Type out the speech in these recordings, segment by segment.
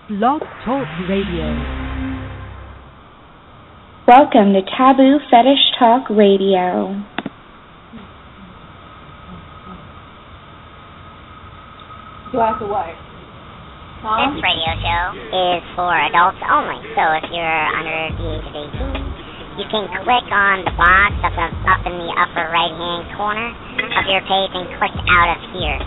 Blog Talk Radio. Welcome to Taboo Fetish Talk Radio. Do I have to what? Huh? This radio show is for adults only, so if you're under the age of 18, you can click on the box up in the upper right-hand corner of your page and click out of here,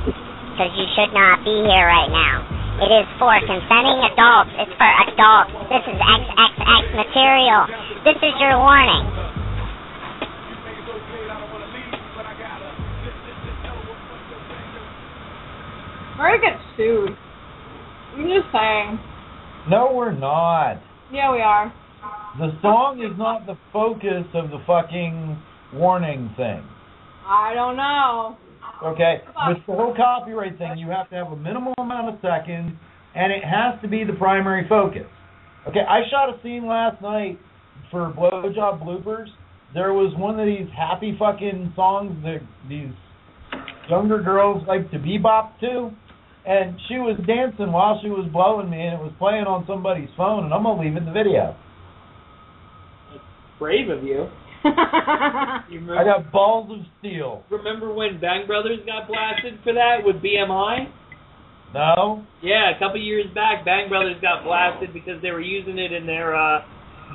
because you should not be here right now. It is for consenting adults. It's for adults. This is XXX material. This is your warning. We're gonna get sued. I'm just saying. No, we're not. Yeah, we are. The song is not the focus of the fucking warning thing. I don't know. Okay? With the whole copyright thing, you have to have a minimal amount of seconds, and it has to be the primary focus. Okay, I shot a scene last night for Blowjob Bloopers. There was one of these happy fucking songs that these younger girls like to bebop to, and she was dancing while she was blowing me, and it was playing on somebody's phone, and I'm going to leave it in the video. That's brave of you. I got balls of steel. Remember when Bang Brothers got blasted for that with BMI? No? Yeah, a couple years back, Bang Brothers got blasted because they were using it in their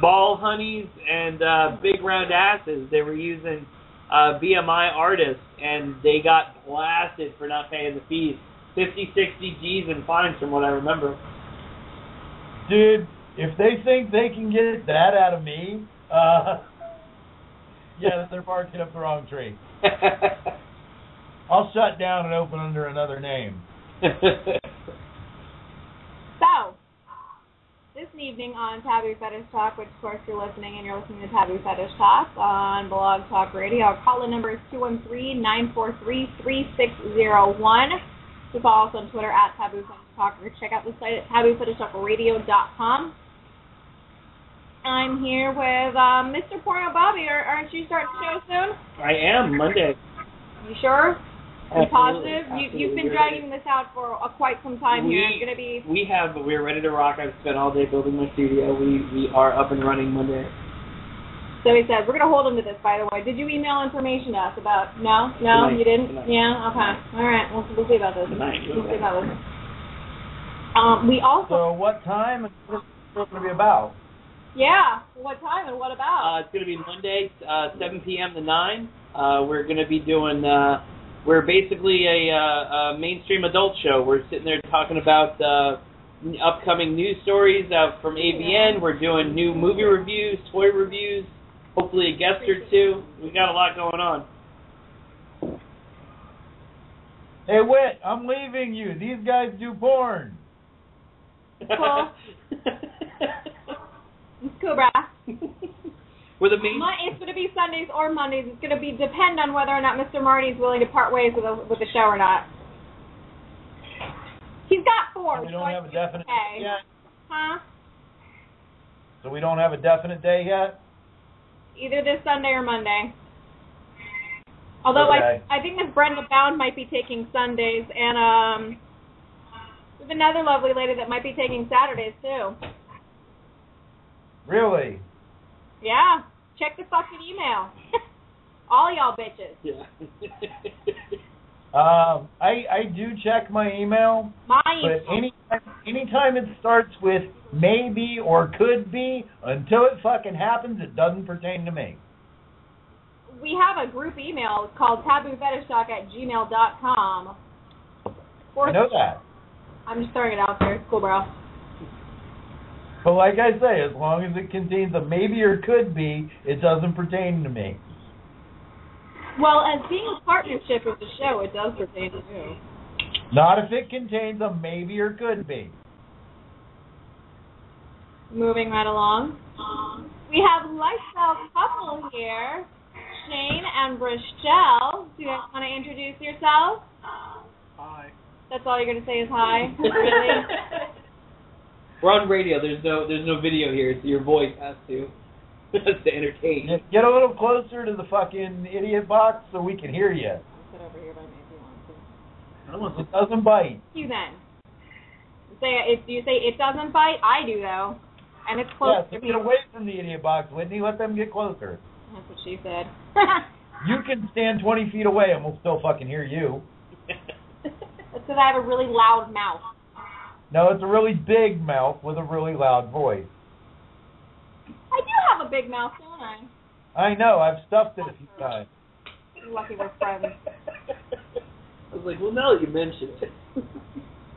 ball honeys and big round asses. They were using BMI artists, and they got blasted for not paying the fees. 50, 60 G's in fines from what I remember. Dude, if they think they can get that out of me, yeah, they're barking up the wrong tree. I'll shut down and open under another name. So, this evening on Taboo Fetish Talk, which of course you're listening to Taboo Fetish Talk on Blog Talk Radio. Our call-in number is 213-943-3601. You follow us on Twitter at Taboo Fetish Talk, or check out the site at taboofetishtalkradio.com. I'm here with Mr. Porno Bobby. Aren't you starting the show soon? I am, Monday. You sure? You positive? Absolutely. You've been dragging this out for quite some time here. It's gonna be. But we're ready to rock. I've spent all day building my studio. We are up and running Monday. So he said, we're going to hold him to this, by the way. Did you email information to us about... No, Tonight. you didn't? Tonight. Yeah? Okay. All right. We'll see about this. Tonight. We'll see about this. We also... So what time is this going to be about? Yeah. What time and what about? It's going to be Monday, 7 p.m. to 9. We're going to be doing... we're basically a mainstream adult show. We're sitting there talking about upcoming news stories out from AVN. We're doing new movie reviews, toy reviews, hopefully a guest or two. We got a lot going on. Hey, Whit, I'm leaving you. These guys do porn. Cool. It's cool, brah. We're the main... It's going to be Sundays or Mondays. It's going to depend on whether or not Mr. Marty's willing to part ways with the show or not. He's got 4. So we don't have a definite day yet? Huh? So we don't have a definite day yet? Either this Sunday or Monday. Although okay. I think Miss Brenda Bound might be taking Sundays, and there's another lovely lady that might be taking Saturdays too. Really? Yeah. Check the fucking email. All y'all bitches. Yeah. I do check my email. But anytime it starts with maybe or could be, until it fucking happens, it doesn't pertain to me. We have a group email called taboofetishtalk@gmail.com. I know that. I'm just throwing it out there. Cool, bro. But like I say, as long as it contains a maybe or could be, it doesn't pertain to me. Well, as being a partnership with the show, it does pertain to you. Not if it contains a maybe or could be. Moving right along. We have lifestyle couple here, Shane and Rochelle. Do you guys want to introduce yourselves? Hi. That's all you're going to say is hi? Really? We're on radio. There's no video here, so your voice has to entertain. Get a little closer to the fucking idiot box so we can hear you. Sit over here by me if you want to. It doesn't bite. You then. you say it doesn't bite? I do though, and it's close to me. Get away from the idiot box, Whitney. Let them get closer. That's what she said. You can stand 20 feet away and we'll still fucking hear you. That's because I have a really loud mouth. No, it's a really big mouth with a really loud voice. I do have a big mouth, don't I? I know. I've stuffed it a few times. You're lucky we're friends. I was like, well, now that you mentioned it.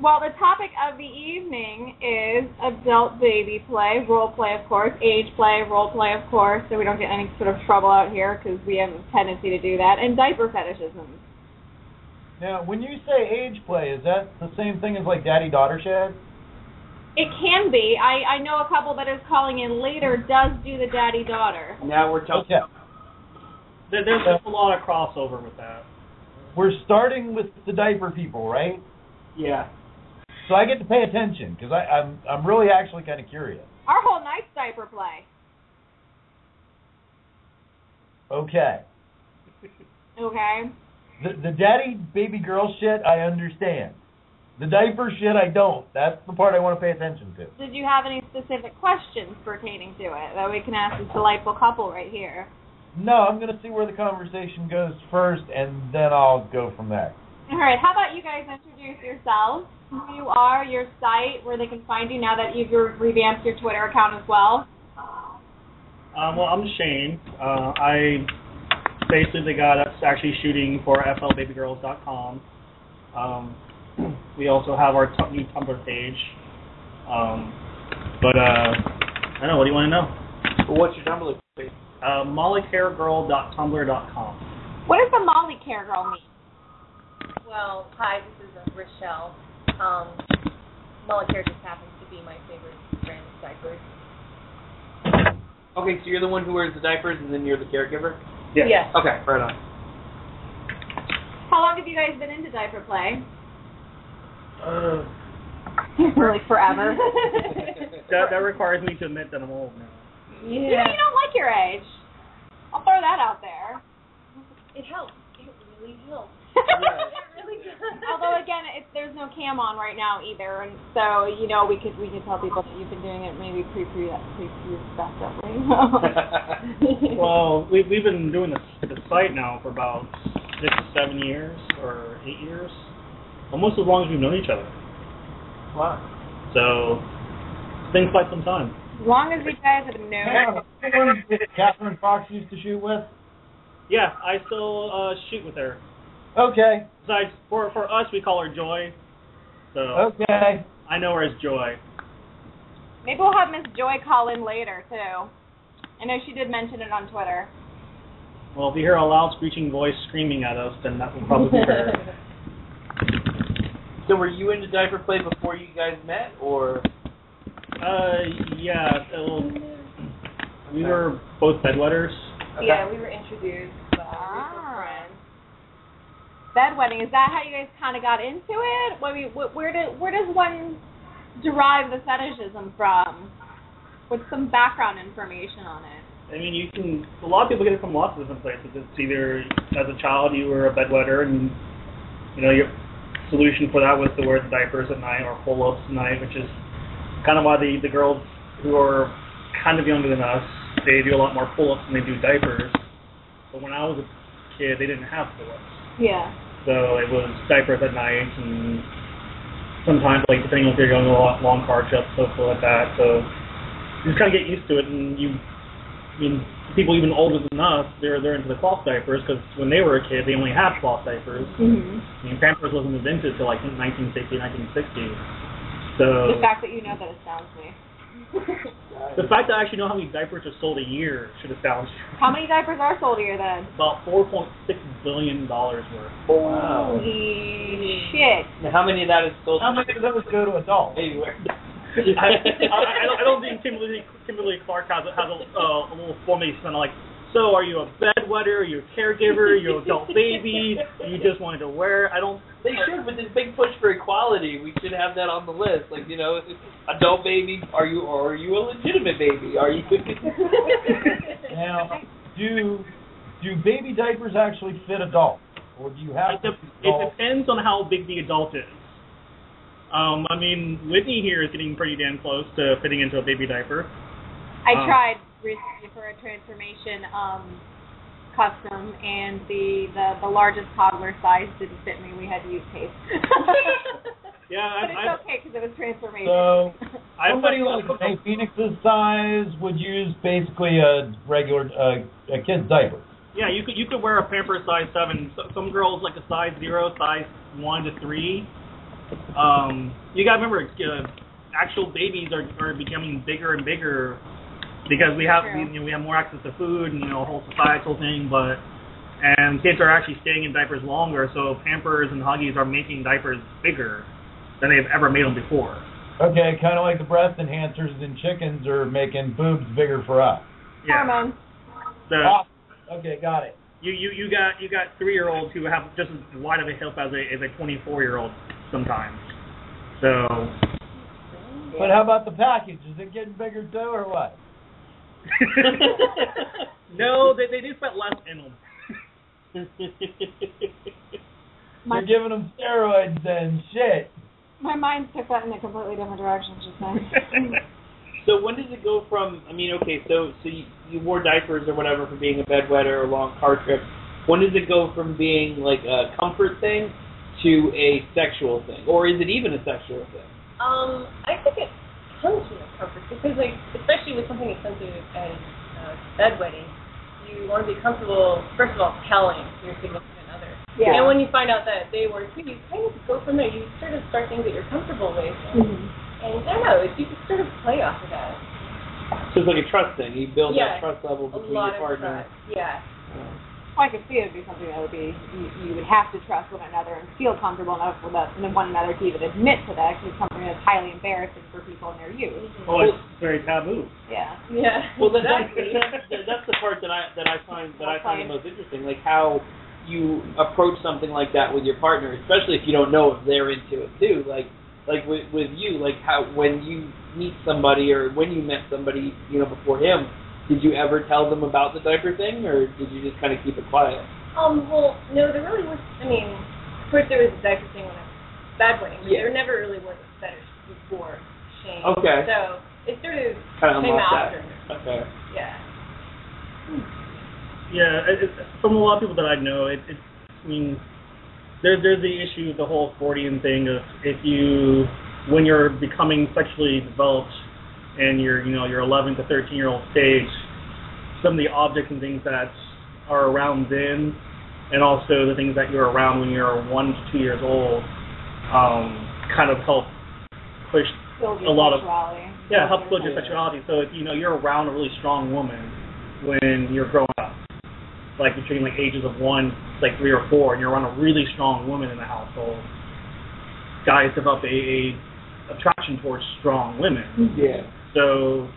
Well, the topic of the evening is adult baby play, role play, of course, age play, role play, of course, so we don't get any sort of trouble out here because we have a tendency to do that, and diaper fetishism. Now, when you say age play, is that the same thing as like daddy-daughter shed? It can be. I know a couple that is calling in later does do the daddy-daughter. Now we're talking. Okay. There's just a lot of crossover with that. We're starting with the diaper people, right? Yeah. So I get to pay attention because I'm really actually kind of curious. Our whole night's diaper play. Okay. Okay. The daddy baby girl shit I understand. The diaper shit I don't. That's the part I want to pay attention to. Did you have any specific questions pertaining to it that we can ask this delightful couple right here? No, I'm going to see where the conversation goes first, and then I'll go from there. All right. How about you guys introduce yourselves, who you are, your site, where they can find you now that you've revamped your Twitter account as well? Well, I'm Shane. I basically the guy that's actually shooting for flbabygirls.com. We also have our new Tumblr page. But I don't know, what do you want to know? Well, what's your Tumblr page? mollycaregirl.tumblr.com. What does the Molly Care Girl mean? Well, hi, this is Rochelle. Molly Care just happens to be my favorite brand of diapers. Okay, so you're the one who wears the diapers and then you're the caregiver? Yes. Yes. Okay, right on. How long have you guys been into diaper play? Really forever. That requires me to admit that I'm old now. Yeah. You know, you don't like your age. I'll throw that out there. It helps. It really helps. Yeah. It really does. Although again, there's no cam on right now either, and so we could tell people that you've been doing it maybe pre-pubescently. Well, we've been doing the site now for about 6 to 7 years or 8 years, almost as long as we've known each other. Wow. So it's been quite some time. As long as you guys have known. The one that Catherine Fox used to shoot with? Yeah, I still shoot with her. Okay. Besides, for us, we call her Joy. So Okay. I know her as Joy. Maybe we'll have Miss Joy call in later too. I know she did mention it on Twitter. Well, if you hear a loud screeching voice screaming at us, then that will probably be her. So were you into diaper play before you guys met, or? Yeah. We were both bedwetters. Okay. Yeah, we were introduced by mutual friends. Bedwetting, is that how you guys kind of got into it? Where does one derive the fetishism from? What's some background information on it? I mean, a lot of people get it from lots of different places. It's either, as a child, you were a bedwetter, and, your solution for that was to wear the diapers at night or pull-ups at night, which is kind of why the girls who are kind of younger than us, they do a lot more pull-ups than they do diapers. But when I was a kid, they didn't have pull-ups. Yeah. So it was diapers at night, and sometimes, depending on if you're going a long car trips, stuff like that. So you just kind of get used to it, and people even older than us, they're into the cloth diapers, because when they were a kid, they only had cloth diapers. Mm-hmm. Pampers wasn't invented until 1960, 1960. So the fact that you know that astounds me. the fact that I actually know how many diapers are sold a year should astound you. How many diapers are sold here then? About $4.6 billion worth. Wow. Holy shit. Now, how many of that is sold? How many of those go to adults? Anywhere. I don't think Kimberly Clark has a little formation on so are you a bedwetter, are you a caregiver, are you an adult baby, you just wanted to wear They should, with this big push for equality, we should have that on the list. Adult baby, are you a legitimate baby? Are you? Now, do baby diapers actually fit adults, or do you have to? It depends on how big the adult is. I mean, Whitney here is getting pretty damn close to fitting into a baby diaper. I tried recently for a transformation custom, and the largest toddler size didn't fit me. We had to use tape. Yeah, but it's okay because it was transformation. So somebody like Phoenix's size would use basically a regular a kid's diaper. Yeah, you could wear a Pampers size 7. Some girls like a size 0, size 1 to 3. You gotta remember, actual babies are becoming bigger and bigger because we have more access to food and a whole societal thing, and kids are actually staying in diapers longer. So Pampers and Huggies are making diapers bigger than they've ever made them before. Okay, kind of like the breast enhancers in chickens are making boobs bigger for us. Yeah. Hormones. Okay, got it. You got 3-year-olds who have just as wide of a hip as a 24-year-old sometimes. So. But how about the package? Is it getting bigger too, or what? No, they do put less in them. They're giving them steroids and shit. My mind took that in a completely different direction just then. So when does it go from, so you wore diapers or whatever for being a bedwetter or long car trip. When does it go from being like a comfort thing to a sexual thing? Or is it even a sexual thing? I think it comes from a comfort because, like, especially with something as sensitive as bedwetting, you want to be comfortable, first of all, telling your significant other. Yeah. And when you find out that they were too, you kind of go from there. You sort of start things that you're comfortable with. And I don't know, you can sort of play off of that. So it's like a trust thing. You build that trust level between your partner. Yeah. Well, I could see it would be something that would be you would have to trust one another and feel comfortable enough with one another to even admit to that, because it's something that's highly embarrassing for people in their youth. Oh, it's very taboo. Yeah. Yeah. Well, that's the part that I find the most interesting, like how you approach something like that with your partner, especially if you don't know if they're into it too. Like with you, like how when you meet somebody or when you met somebody, before him, did you ever tell them about the diaper thing, or did you just kind of keep it quiet? Well, no, there really was. I mean, of course there was a diaper thing when I was bedwetting, but there never really was a fetish before Shane. Okay. So it sort of came after. Okay. Yeah. Yeah, from a lot of people that I know, there's the issue of the whole Freudian thing of when you're becoming sexually developed and your 11 to 13-year-old stage, some of the objects and things that are around then, and also the things that you're around when you're 1 to 2 years old, kind of help push a lot of help build your sexuality. So if you're around a really strong woman when you're growing up, like between ages of 1, 3 or 4, and you're around a really strong woman in the household, guys develop a attraction towards strong women. Yeah. So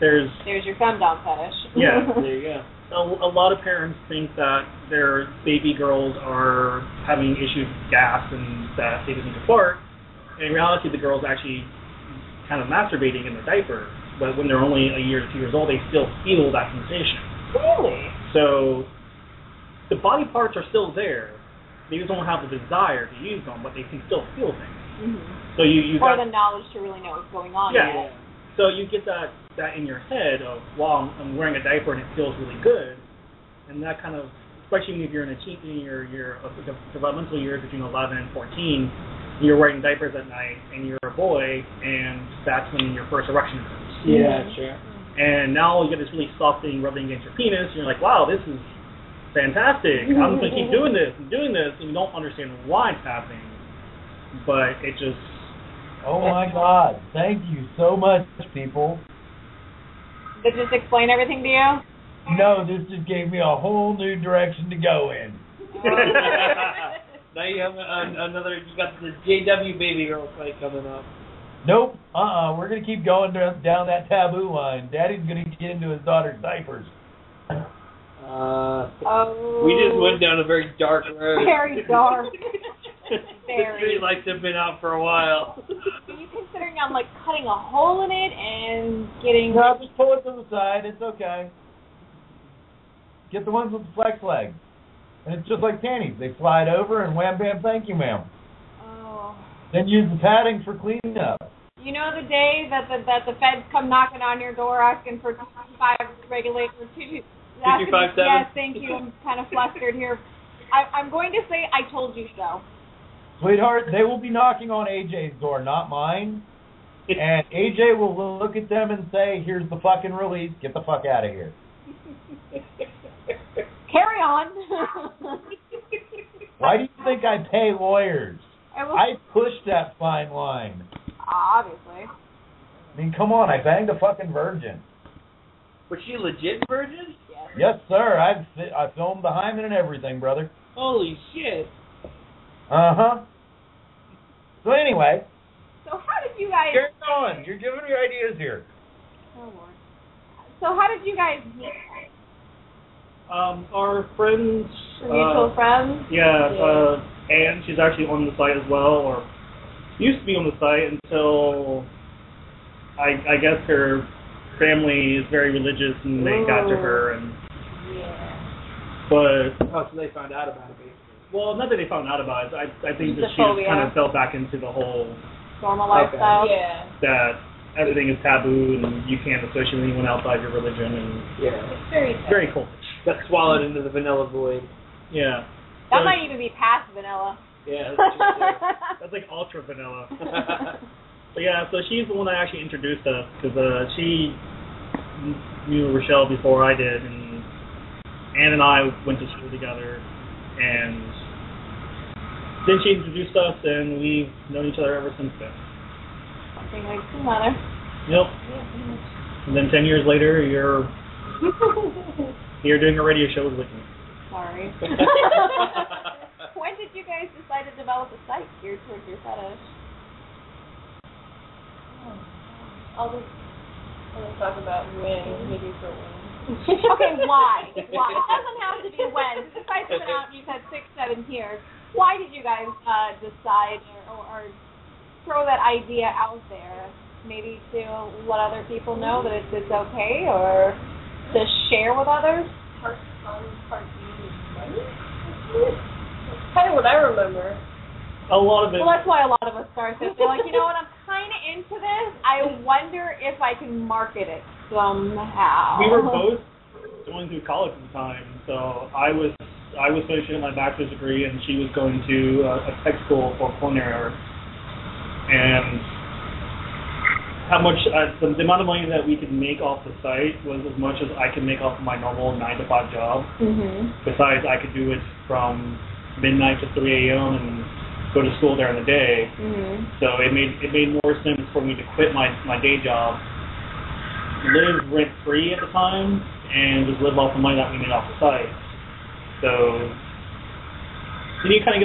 there's your femdom fetish. Yeah. There you go. A lot of parents think that their baby girls are having issues with gas and that they just need to fart. In reality, the girl's actually kind of masturbating in the diaper, but when they're only a year to 2 years old, they still feel that sensation. Really? So the body parts are still there. They just don't have the desire to use them, but they can still feel things. Mm-hmm. So you or got the knowledge to really know what's going on. Yeah. So you get that in your head of, wow, I'm wearing a diaper and it feels really good, and that kind of, especially if you're in your developmental years between 11 and 14, you're wearing diapers at night and you're a boy, and that's when your first erection occurs. Yeah, sure. And now you get this really soft thing rubbing against your penis, and you're like, wow, this is fantastic. I'm going to keep doing this, and you don't understand why it's happening, but it just... Oh my God! Thank you so much, people. Did it just explain everything to you? No, this just gave me a whole new direction to go in. Now you have you got the JW baby girl fight coming up. Nope. We're going to keep going down that taboo line. Daddy's going to get into his daughter's diapers. We just went down a very dark road. Very dark. The tree lights have been out for a while. Are you considering on cutting a hole in it and getting... No, just pull it to the side. It's okay. Get the ones with the flex legs. And it's just like panties. They slide over and wham, bam, thank you, ma'am. Oh. Then use the padding for cleanup. You know the day that the feds come knocking on your door asking for 225 regulator 2257. Yes, thank you. I'm kind of flustered here. I'm going to say I told you so. Sweetheart, they will be knocking on AJ's door, not mine. And AJ will look at them and say, "Here's the fucking release. Get the fuck out of here." Carry on. Why do you think I pay lawyers? I push that fine line. Obviously. I mean, come on, I banged a fucking virgin. Was she a legit virgin? Yes, sir. I filmed the hymen and everything, brother. Holy shit. Uh-huh. So anyway. So how did you guys... You're going. You're giving me ideas here. Oh, Lord. So how did you guys meet? Our friends... mutual friends? Yeah, Anne, she's actually on the site as well, or used to be on the site until I guess her family is very religious and they got to her and but so they found out about it basically. Well, not that they found out about it. I think that she kind of fell back into the whole normal lifestyle. Yeah. That everything is taboo and you can't associate with anyone outside your religion and It's very cultish. Got swallowed into the vanilla void. Yeah. That might even be past vanilla. Yeah, that's true. That's like ultra vanilla. But yeah, so she's the one that actually introduced us because she knew Rochelle before I did, and Ann and I went to school together, and then she introduced us, and we've known each other ever since then. Something like some mother. Yep. And then 10 years later, you're doing a radio show with me. Sorry. When did you guys decide to develop a site geared towards your fetish? I'll talk about when, maybe for when. Okay, why? Why? It doesn't have to be when. The site's been out, you said 6-7 years. Why did you guys decide or throw that idea out there? Maybe to let other people know that it's okay, or to share with others? Part fun, part money? That's kind of what I remember. A lot of it. Well, that's why a lot of us start this. They're like, you know what, I'm kind of into this. I wonder if I can market it somehow. We were both going through college at the time, so I was finishing my bachelor's degree, and she was going to a tech school for culinary arts. And how much the amount of money that we could make off the site was as much as I could make off of my normal 9-to-5 job. Mm-hmm. Besides, I could do it from midnight to 3 a.m. and go to school during the day. Mm-hmm. So it made more sense for me to quit my day job, live rent free at the time, and just live off the money that we made off the site. So then you kind of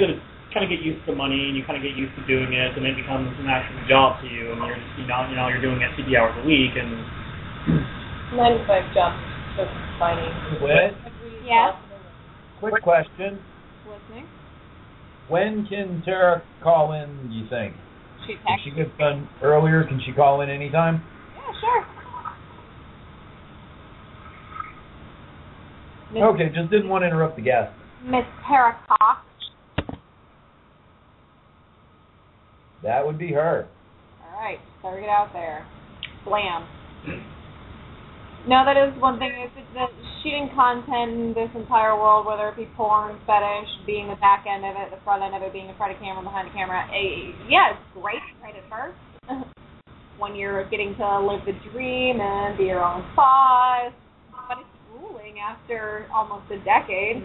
get used to the money, and you kind of get used to doing it, and it becomes an actual job to you, and you're just you're doing it 50 hours a week, and 9-to-5 jobs are so finding. What? Yeah. Quick question. Listening. When can Tara call in, do you think? She If she gets done earlier, can she call in anytime? Yeah, sure. Okay, just didn't want to interrupt the guest. Miss Tara Cox. That would be her. All right, start it out there. Blam. No, that is one thing. It's that shooting content in this entire world, whether it be porn, fetish, being the back end of it, the front end of it, being in front of camera, behind the camera. Yeah, it's great right at first. When you're getting to live the dream and be your own boss. But it's grueling after almost a decade.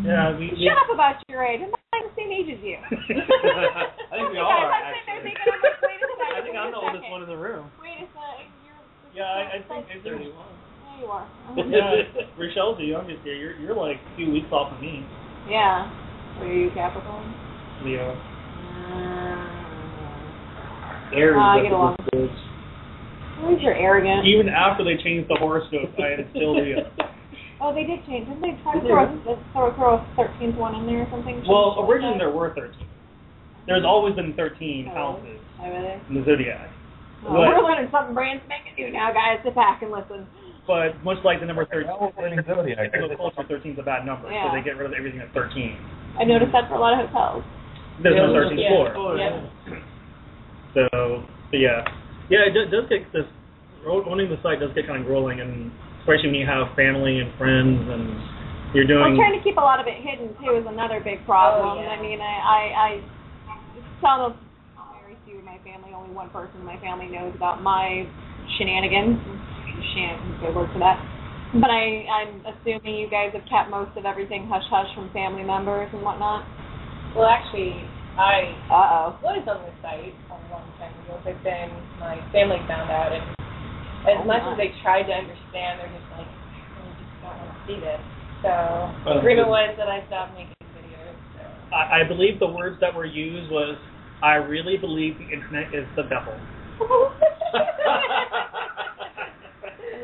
Yeah, Shut up about your age. I'm not the same age as you. I think we all are, actually. I think I'm the oldest one in the room. Wait a second. Yeah, I think 31. Yeah, you are. Yeah, Rochelle's the youngest here. You're like 2 weeks off of me. Yeah. Are you Capricorn? Leo. Aries. I get along. At least you're arrogant. Even after they changed the horoscope, I am still Leo. Oh, they did change. Didn't they try to throw a 13th one in there or something? Well, originally there were 13. There's always been 13 houses in the zodiac. Oh, we're learning something brand spanking new now, guys. Sit back and listen. But much like the number 13, Zodiac. close to 13 is a bad number, so they get rid of everything at 13. I noticed that for a lot of hotels. There's no searching for. Yeah. So, but yeah, it does get this. Owning the site does get kind of grueling, and especially when you have family and friends, and you're doing. Well, trying to keep a lot of it hidden too is another big problem. Oh, yeah. I mean, I some of very few of my family, only one person in my family knows about my shenanigans. Good word for that. But I'm assuming you guys have kept most of everything hush hush from family members and whatnot. Well, actually, I was on the site a long time ago, but then my family found out, and as much as they tried to understand, they're just like, we just don't want to see this. So the agreement was that I stopped making videos. So. I believe the words that were used was, I really believe the internet is the devil.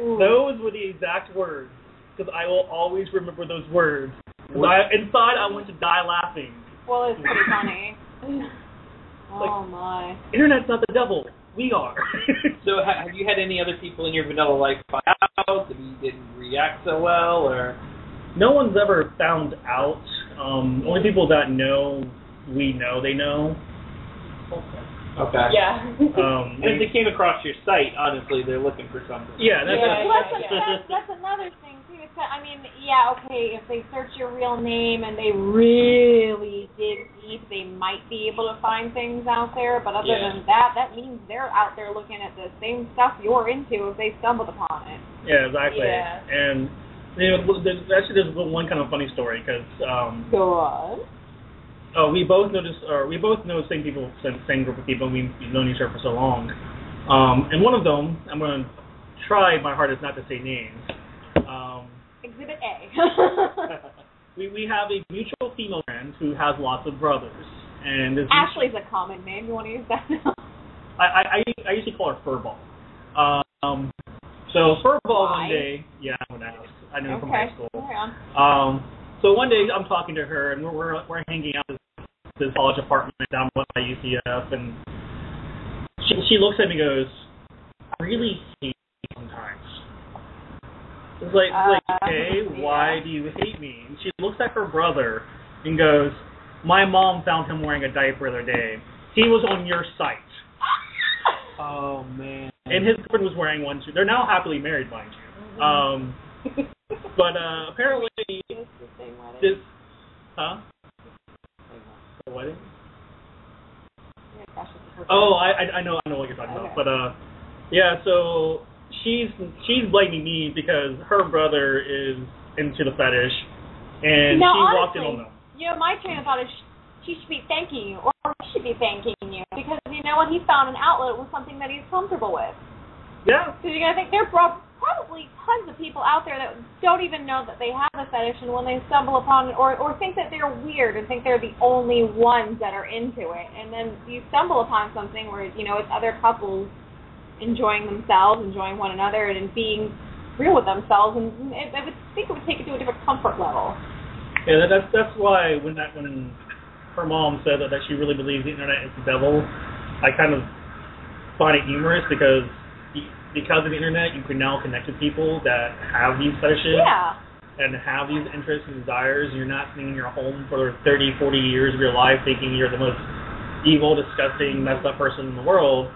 Those were the exact words, because I will always remember those words. Inside, I want to die laughing. Well, it's pretty funny. Oh, my. Internet's not the devil. We are. So have you had any other people in your vanilla life find out that you didn't react so well, or? No one's ever found out. Only people that know, we know they know. Okay. Yeah. And if they came across your site, honestly, they're looking for something. Yeah, That's another thing too. I mean, yeah, okay, if they search your real name and they really dig deep, they might be able to find things out there. But other than that, that means they're out there looking at the same stuff you're into if they stumbled upon it. Yeah, exactly. Yeah. And there's one kind of funny story because. Go on. Oh, we both know the same people, same group of people. We've known each other for so long. And one of them, I'm going to try my hardest not to say names. Exhibit A. we have a mutual female friend who has lots of brothers, and Ashley's a common name. You want to use that now? I usually call her Furball. So Furball Why? one day, yeah, I'm gonna ask. I knew her from high school. So one day I'm talking to her, and we're hanging out at this college apartment down by UCF, and she looks at me and goes, "I really hate you sometimes." It's like, okay, why do you hate me? And she looks at her brother and goes, "My mom found him wearing a diaper the other day. He was on your site." Oh, man. And his girlfriend was wearing one too. They're now happily married, mind you. But apparently this, huh? The wedding? Oh, I know what you're talking about. But yeah, so she's blaming me because her brother is into the fetish, and now, she honestly, walked in on them. You know, my train of thought is she should be thanking you, or he should be thanking you, because you know what, he found an outlet with something that he's comfortable with. Yeah. Because you're gonna think there are probably tons of people out there that don't even know that they have a fetish, and when they stumble upon it, or think that they're weird and think they're the only ones that are into it, and then you stumble upon something where it's other couples enjoying themselves, enjoying one another, and being real with themselves, and I would think it would take it to a different comfort level. Yeah, that's why when her mom said that she really believes the internet is the devil, I kind of find it humorous because of the internet, you can now connect with people that have these fetishes and have these interests and desires. You're not sitting in your home for 30, 40 years of your life thinking you're the most evil, disgusting, messed up person in the world.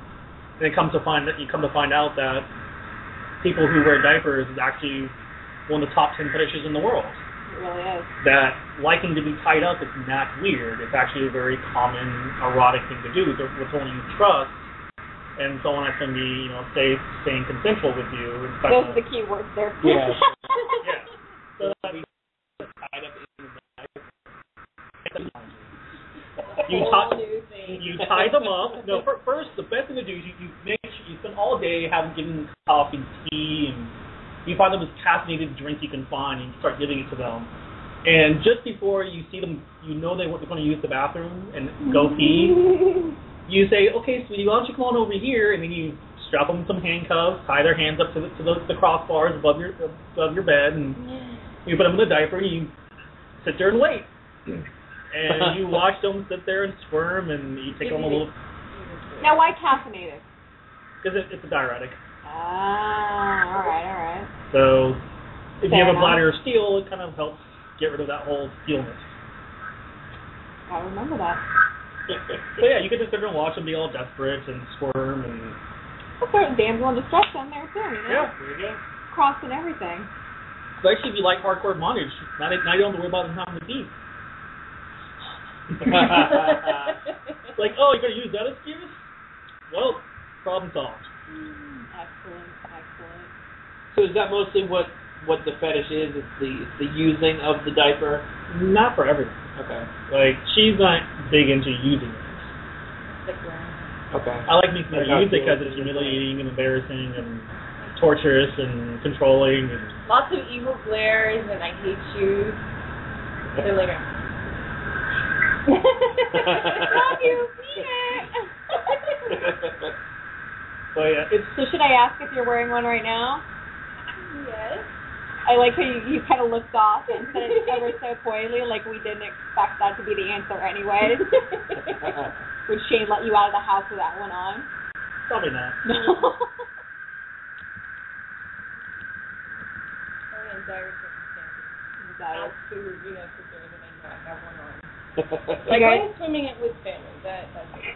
And you come to find out that people who wear diapers is actually one of the top 10 fetishes in the world. It really is. That liking to be tied up is not weird. It's actually a very common erotic thing to do with someone you trust, and someone that's going to be, safe, staying consensual with you. Those are the key words there. Yeah. Yeah. So that means tied up in the diaper. You tie them up. No, first, the best thing to do is you spend all day giving coffee, tea, and you find the most caffeinated drink you can find, and you start giving it to them. And just before you see them, they're going to use the bathroom and go pee. You say, "Okay, sweetie, why don't you come on over here?" And then you strap them some handcuffs, tie their hands up to the crossbars above your bed, and you put them in the diaper, and you sit there and wait. And you watch them sit there and squirm, and you take them a little. Now, why caffeinated? Because it's a diuretic. Ah, all right. So, if you have a enough. bladder of steel, it kind of helps get rid of that whole steelness. I remember that. So yeah, you could just sit there and watch them be all desperate and squirm and. A certain damsel in distress on there too, you know? Yeah, there you go. Crossing everything. Especially if you like hardcore bondage, now you don't have to worry about them having to pee. Like, oh, you're gonna use that excuse? Well, problem solved. Excellent. So is that mostly what the fetish is? It's the using of the diaper? Not for everyone. Okay. Like, she's not big into using it. Okay. I like making her use it because it's humiliating and embarrassing and torturous and controlling. And Lots of evil glares and I hate you. They're like, love you, see it. But yeah, it's. So should I ask if you're wearing one right now? yes. I like how you kind of looked off and said it ever so coyly, like we didn't expect that to be the answer anyways. Would Shane let you out of the house with that one on? Probably not. No. Only in dire circumstances. Dire. That's who, for sure that I know I have one on. You Like guys- going swimming it with family. That's it.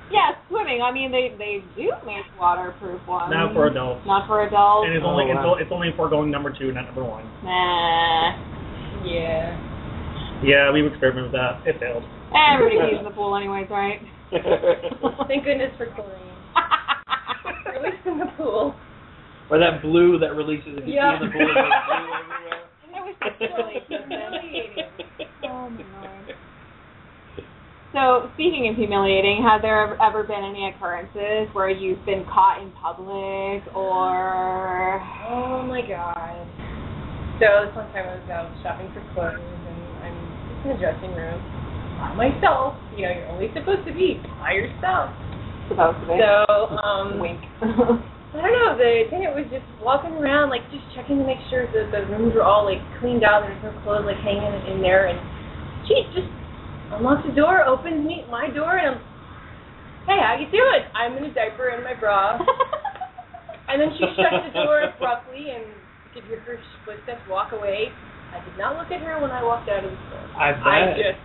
Yeah, swimming. I mean, they do make waterproof ones. Not for adults. Not for adults. And it's only it's only for going number 2, not number 1. Nah. Yeah. Yeah, we've experimented with that. It failed. Everybody pees in the pool anyways, right? Thank goodness for chlorine. At least in the pool. Or that blue that releases if you Yeah. pee in the pool. It makes blue everywhere. That was just really humiliating. Oh my god. So, speaking of humiliating, have there ever been any occurrences where you've been caught in public or... Oh my god. So this one time I was out shopping for clothes and I'm just in the dressing room by myself. You're only supposed to be by yourself. Supposed to be. So, Wink. I don't know, the attendant was just walking around, like, just checking to make sure that the rooms were all, like, cleaned out, there's no clothes, like, hanging in there, and she just unlocks the door, opens my door, and I'm, hey, how you doing? I'm in a diaper and my bra. And then she shuts the door abruptly, and you could hear her footsteps walk away. I did not look at her when I walked out of the store. I bet.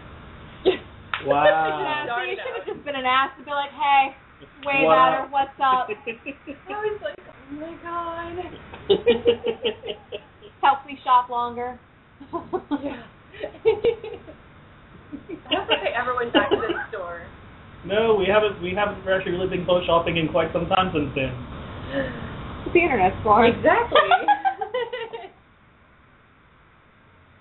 Wow. So you should have just been an ass to be like, hey, wave Wow. at her, what's up? I was like, oh my god. Helps me shop longer. Yeah. I don't think I ever went back to this store. No, we haven't actually really been clothes shopping in quite some time since then. The internet's for it. Exactly.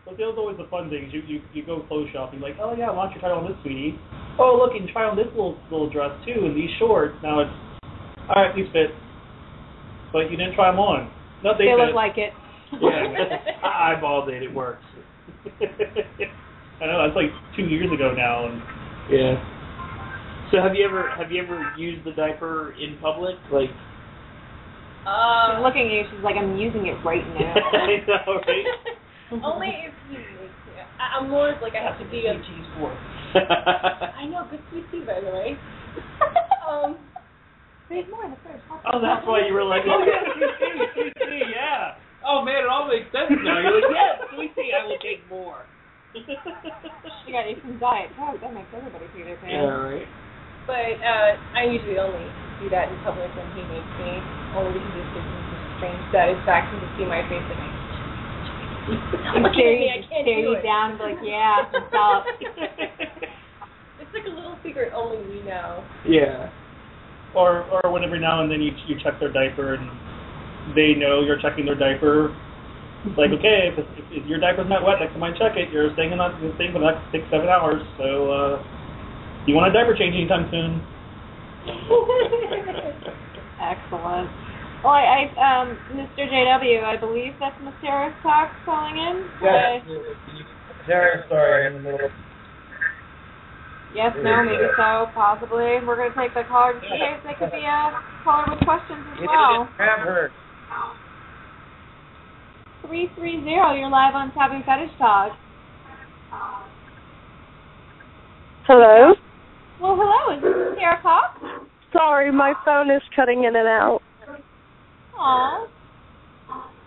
But that was always the fun things. You go clothes shopping, like, oh yeah, why don't you try on this, sweetie? Oh look, you can try on this little dress too, and these shorts. Now it's, all right, these fit, but you didn't try them on. No, they fit. look like it. Yeah, I eyeballed it. It works. I know that's like 2 years ago now, and yeah. So have you ever used the diaper in public? Like, She's looking at you. She's like, I'm using it right now. I know, right? Only if you make it. I'm more like I have to be a cheese fork. I know, good sweet tea, by the way. There's more in the fridge. Oh, that's why you were like, oh yeah, sweet tea, yeah. Oh man, it all makes sense now. You're like, yeah, sweet tea, I will take more. You got some diet Coke. That makes everybody pee their pants. Yeah, right. But I usually only do that in public when he makes me, only because it gives me some strange satisfaction to see my face like, Stare you down and be like, yeah, what's up? It's like a little secret only we know. Yeah. Or when every now and then you check their diaper and they know you're checking their diaper. It's like, okay, if your diaper's not wet, next time I check it, you're staying for the next 6-7 hours. So, you want a diaper change anytime soon? Excellent. Well, Mr. JW, I believe that's Mysterious Talk calling in. Yeah. Terror, sorry, I'm in the middle. Yes, no, maybe so, possibly. We're going to take the caller just in case they could be a caller with questions as well. Grab her. 330, you're live on Taboo Fetish Talk. Hello? Well, hello, is this Sarah Cox? Sorry, my phone is cutting in and out. Aw.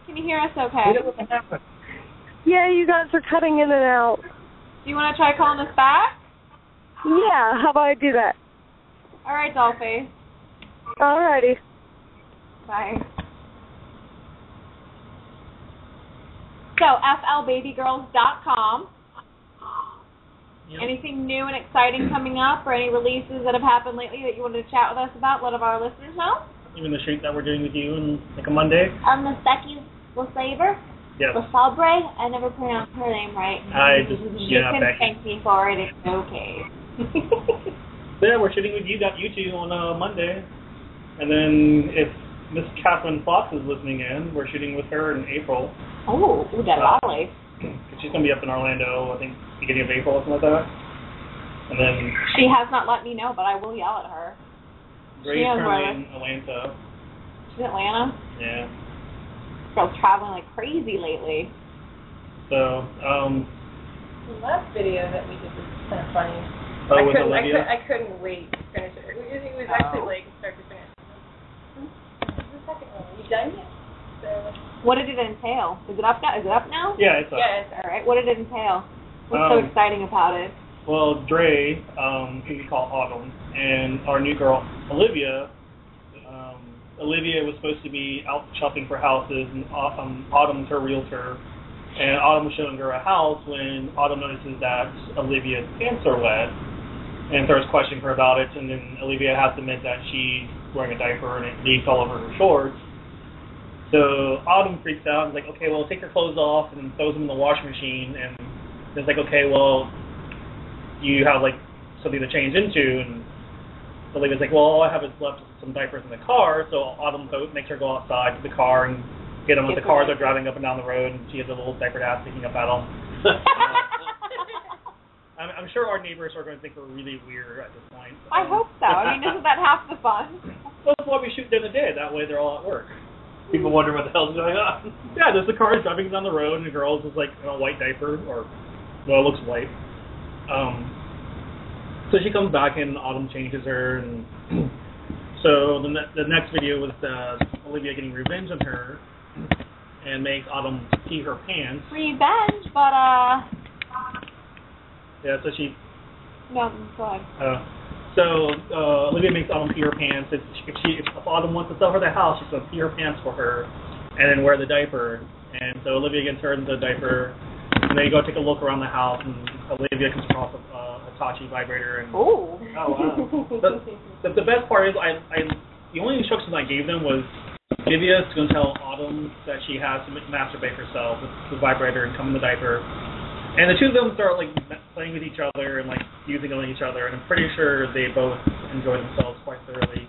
Can you hear us okay? Yeah, you guys are cutting in and out. Do you want to try calling us back? Yeah, how about I do that? All right, Dollface. Alrighty. Bye. So, flbabygirls.com. Yep. Anything new and exciting coming up, or any releases that have happened lately that you wanted to chat with us about? Let our listeners know. Even the shoot that we're doing with you on like a Monday. Miss Becky Lasaver. Yes. Lasabre. I never pronounced her name right. You can Becky. thank me for it. It's okay. So yeah, we're shooting with you two on Monday, and then if Miss Catherine Fox is listening in, we're shooting with her in April. Oh, that's lovely. She's gonna be up in Orlando, I think, beginning of April or something like that. And then she has not let me know, but I will yell at her. Grace currently in Atlanta. She's in Atlanta? Yeah. Girl's traveling like crazy lately. So, the last video that we did was kind of funny. Oh, with Olivia? I couldn't wait to finish it. It was actually like start to finish. This is the second one. Are you done yet? So. What did it entail? Is it up now? Yeah, it's up. Yeah, all right. What did it entail? What's so exciting about it? Well, Dre, who we call Autumn, and our new girl, Olivia. Olivia was supposed to be out shopping for houses, and Autumn's her realtor. And Autumn was showing her a house when Autumn notices that Olivia's pants are wet and starts questioning her about it. And then Olivia has to admit that she's wearing a diaper and it leaks all over her shorts. So Autumn freaks out and is like, okay, well, take your clothes off, and throws them in the washing machine. And it's like, okay, well, you have like something to change into. And Olivia's like, well, all I have is left some diapers in the car. So Autumn makes her go outside to the car and get them with the car. They're driving up and down the road, and she has a little diapered ass sticking up at them. I'm sure our neighbors are going to think we're really weird at this point. I hope so. I mean, isn't that half the fun? Well, that's why we shoot during the day. That way they're all at work. People wonder what the hell's going on. Yeah, there's the cars driving down the road, and the girl's just like in a white diaper, or, well, it looks white. So she comes back, and Autumn changes her, and so the next video was Olivia getting revenge on her, and makes Autumn pee her pants. Revenge, but yeah, so she. No, go ahead. So Olivia makes Autumn pee her pants. If Autumn wants to sell her the house, she's gonna pee her pants for her, and then wear the diaper. And so Olivia gets her into the diaper, and they go take a look around the house, and Olivia comes across a Hitachi vibrator. And oh wow! The best part is the only instructions I gave them was Olivia is going to tell Autumn that she has to masturbate herself with the vibrator and come in the diaper. And the two of them start like playing with each other and like using on each other, and I'm pretty sure they both enjoy themselves quite thoroughly.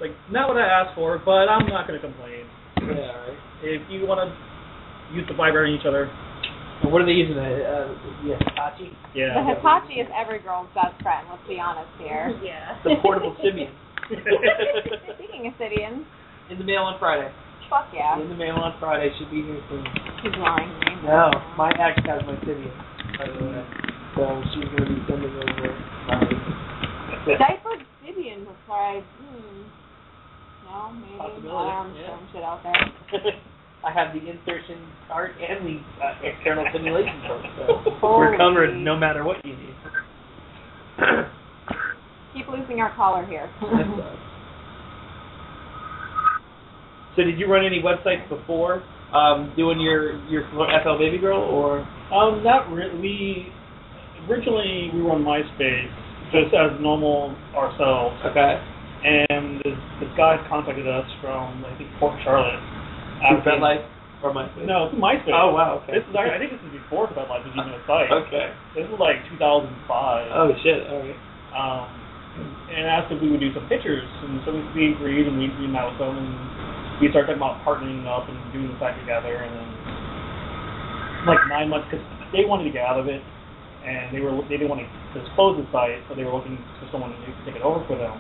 Like, not what I asked for, but I'm not going to complain. Yeah, right. If you want to use the vibrator on each other. And what are they using? The Hitachi? Yeah. The Hitachi is every girl's best friend, let's be honest here. Yeah. The portable Sibian. Speaking of Sibians. In the mail on Friday. Fuck yeah. In the mail on Friday. Should be here soon. He's lying to me. No, my ex has my Sibian, by the way. So she's going to be sending over Diaper Sibian before I... No, maybe. Possibility. I'm throwing shit out there. I have the insertion cart and the external simulation cart. So we're covered no matter what you need. Keep losing our caller here. So did you run any websites before doing your FL Baby Girl, or? Not really. Originally, we were on MySpace just as normal ourselves. Okay. And this guy contacted us from, I think, Port Charlotte. FedLife or MySpace? No, it's MySpace. Oh, wow, okay. I think this is before FedLife was even a site. Okay. This was like 2005. Oh, shit, all right. And asked if we would do some pictures, and so we agreed, and we met with them, and we started talking about partnering up and doing the site together, and then like 9 months, because they wanted to get out of it, and they didn't want to just close the site, so they were looking for someone to take it over for them.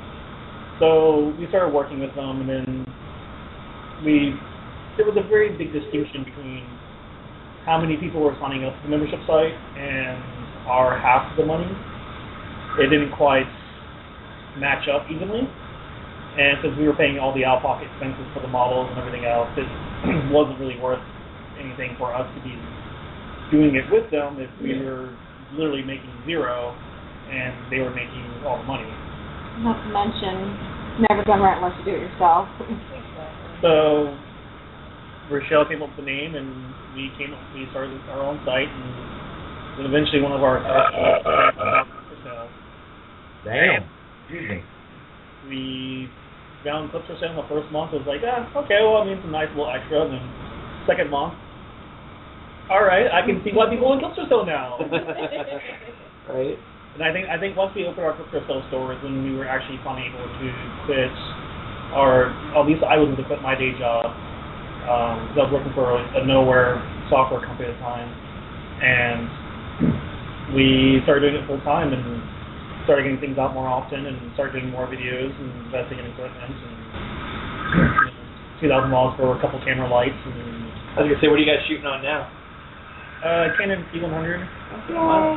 So we started working with them, and then there was a very big distinction between how many people were signing up to the membership site and our half of the money. It didn't quite match up evenly, and since we were paying all the out-of-pocket expenses for the models and everything else, it wasn't really worth anything for us to be doing it with them if we were literally making zero, and they were making all the money. Not to mention, never done right unless you do it yourself. So Rochelle came up with the name, and we started our own site, and then eventually one of our for sale. Damn. Excuse me. We found clips for sale in the first month. It was like, okay, well, I mean, it's a nice little extra. And then second month, all right, I can see why people want clips for sale now. Right. And I think once we opened our clips for sale stores, when we were actually finally able to quit at least I was able to quit my day job, because I was working for a nowhere software company at the time, and we started doing it full time and started getting things out more often and started doing more videos and investing in equipment and $2,000 for a couple camera lights. And I was gonna say, what are you guys shooting on now? Canon T100. Wow.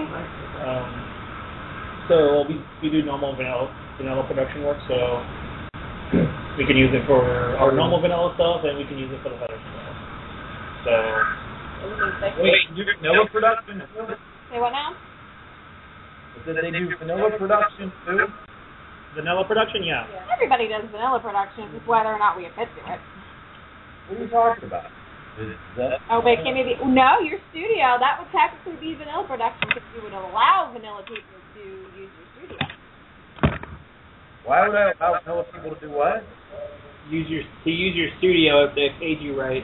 So we do normal vanilla production work, so we can use it for our normal vanilla stuff, and we can use it for the fetish stuff. So. Wait, you do vanilla production too? Say what now? Did they do vanilla production too? Vanilla production, yeah. Everybody does vanilla production, it's whether or not we admit to it. What are you talking about? Oh, wait, can it be? No, your studio, that would technically be vanilla production because you would allow vanilla people to use your studio. Why would I allow vanilla people to do what? Use your studio if they paid you right.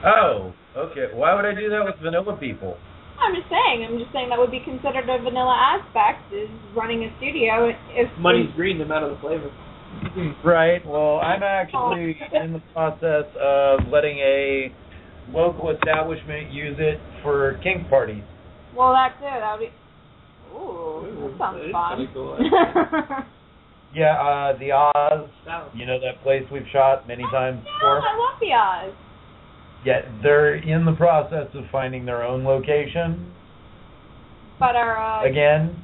Oh, okay. Why would I do that with vanilla people? I'm just saying that would be considered a vanilla aspect, is running a studio. If money's green, no matter the flavor. Right. Well, I'm actually in the process of letting a local establishment use it for kink parties. Well, that's it. That would be. Ooh, that sounds fun. Cool. Yeah, the Oz. You know that place we've shot many times before? I love the Oz. Yeah, they're in the process of finding their own location. But our Again.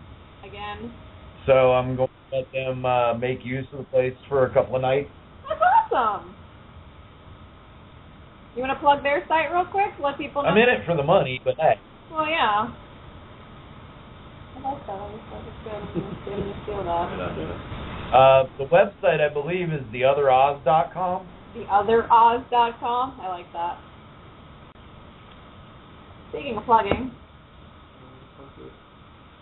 So I'm going to let them make use of the place for a couple of nights. That's awesome. You want to plug their site real quick? Let people know. I'm in it for the money, but hey. Well, yeah. I like that. I just good to feel that. The website, I believe, is theotheroz.com. Theotheroz.com. I like that. Speaking of plugging,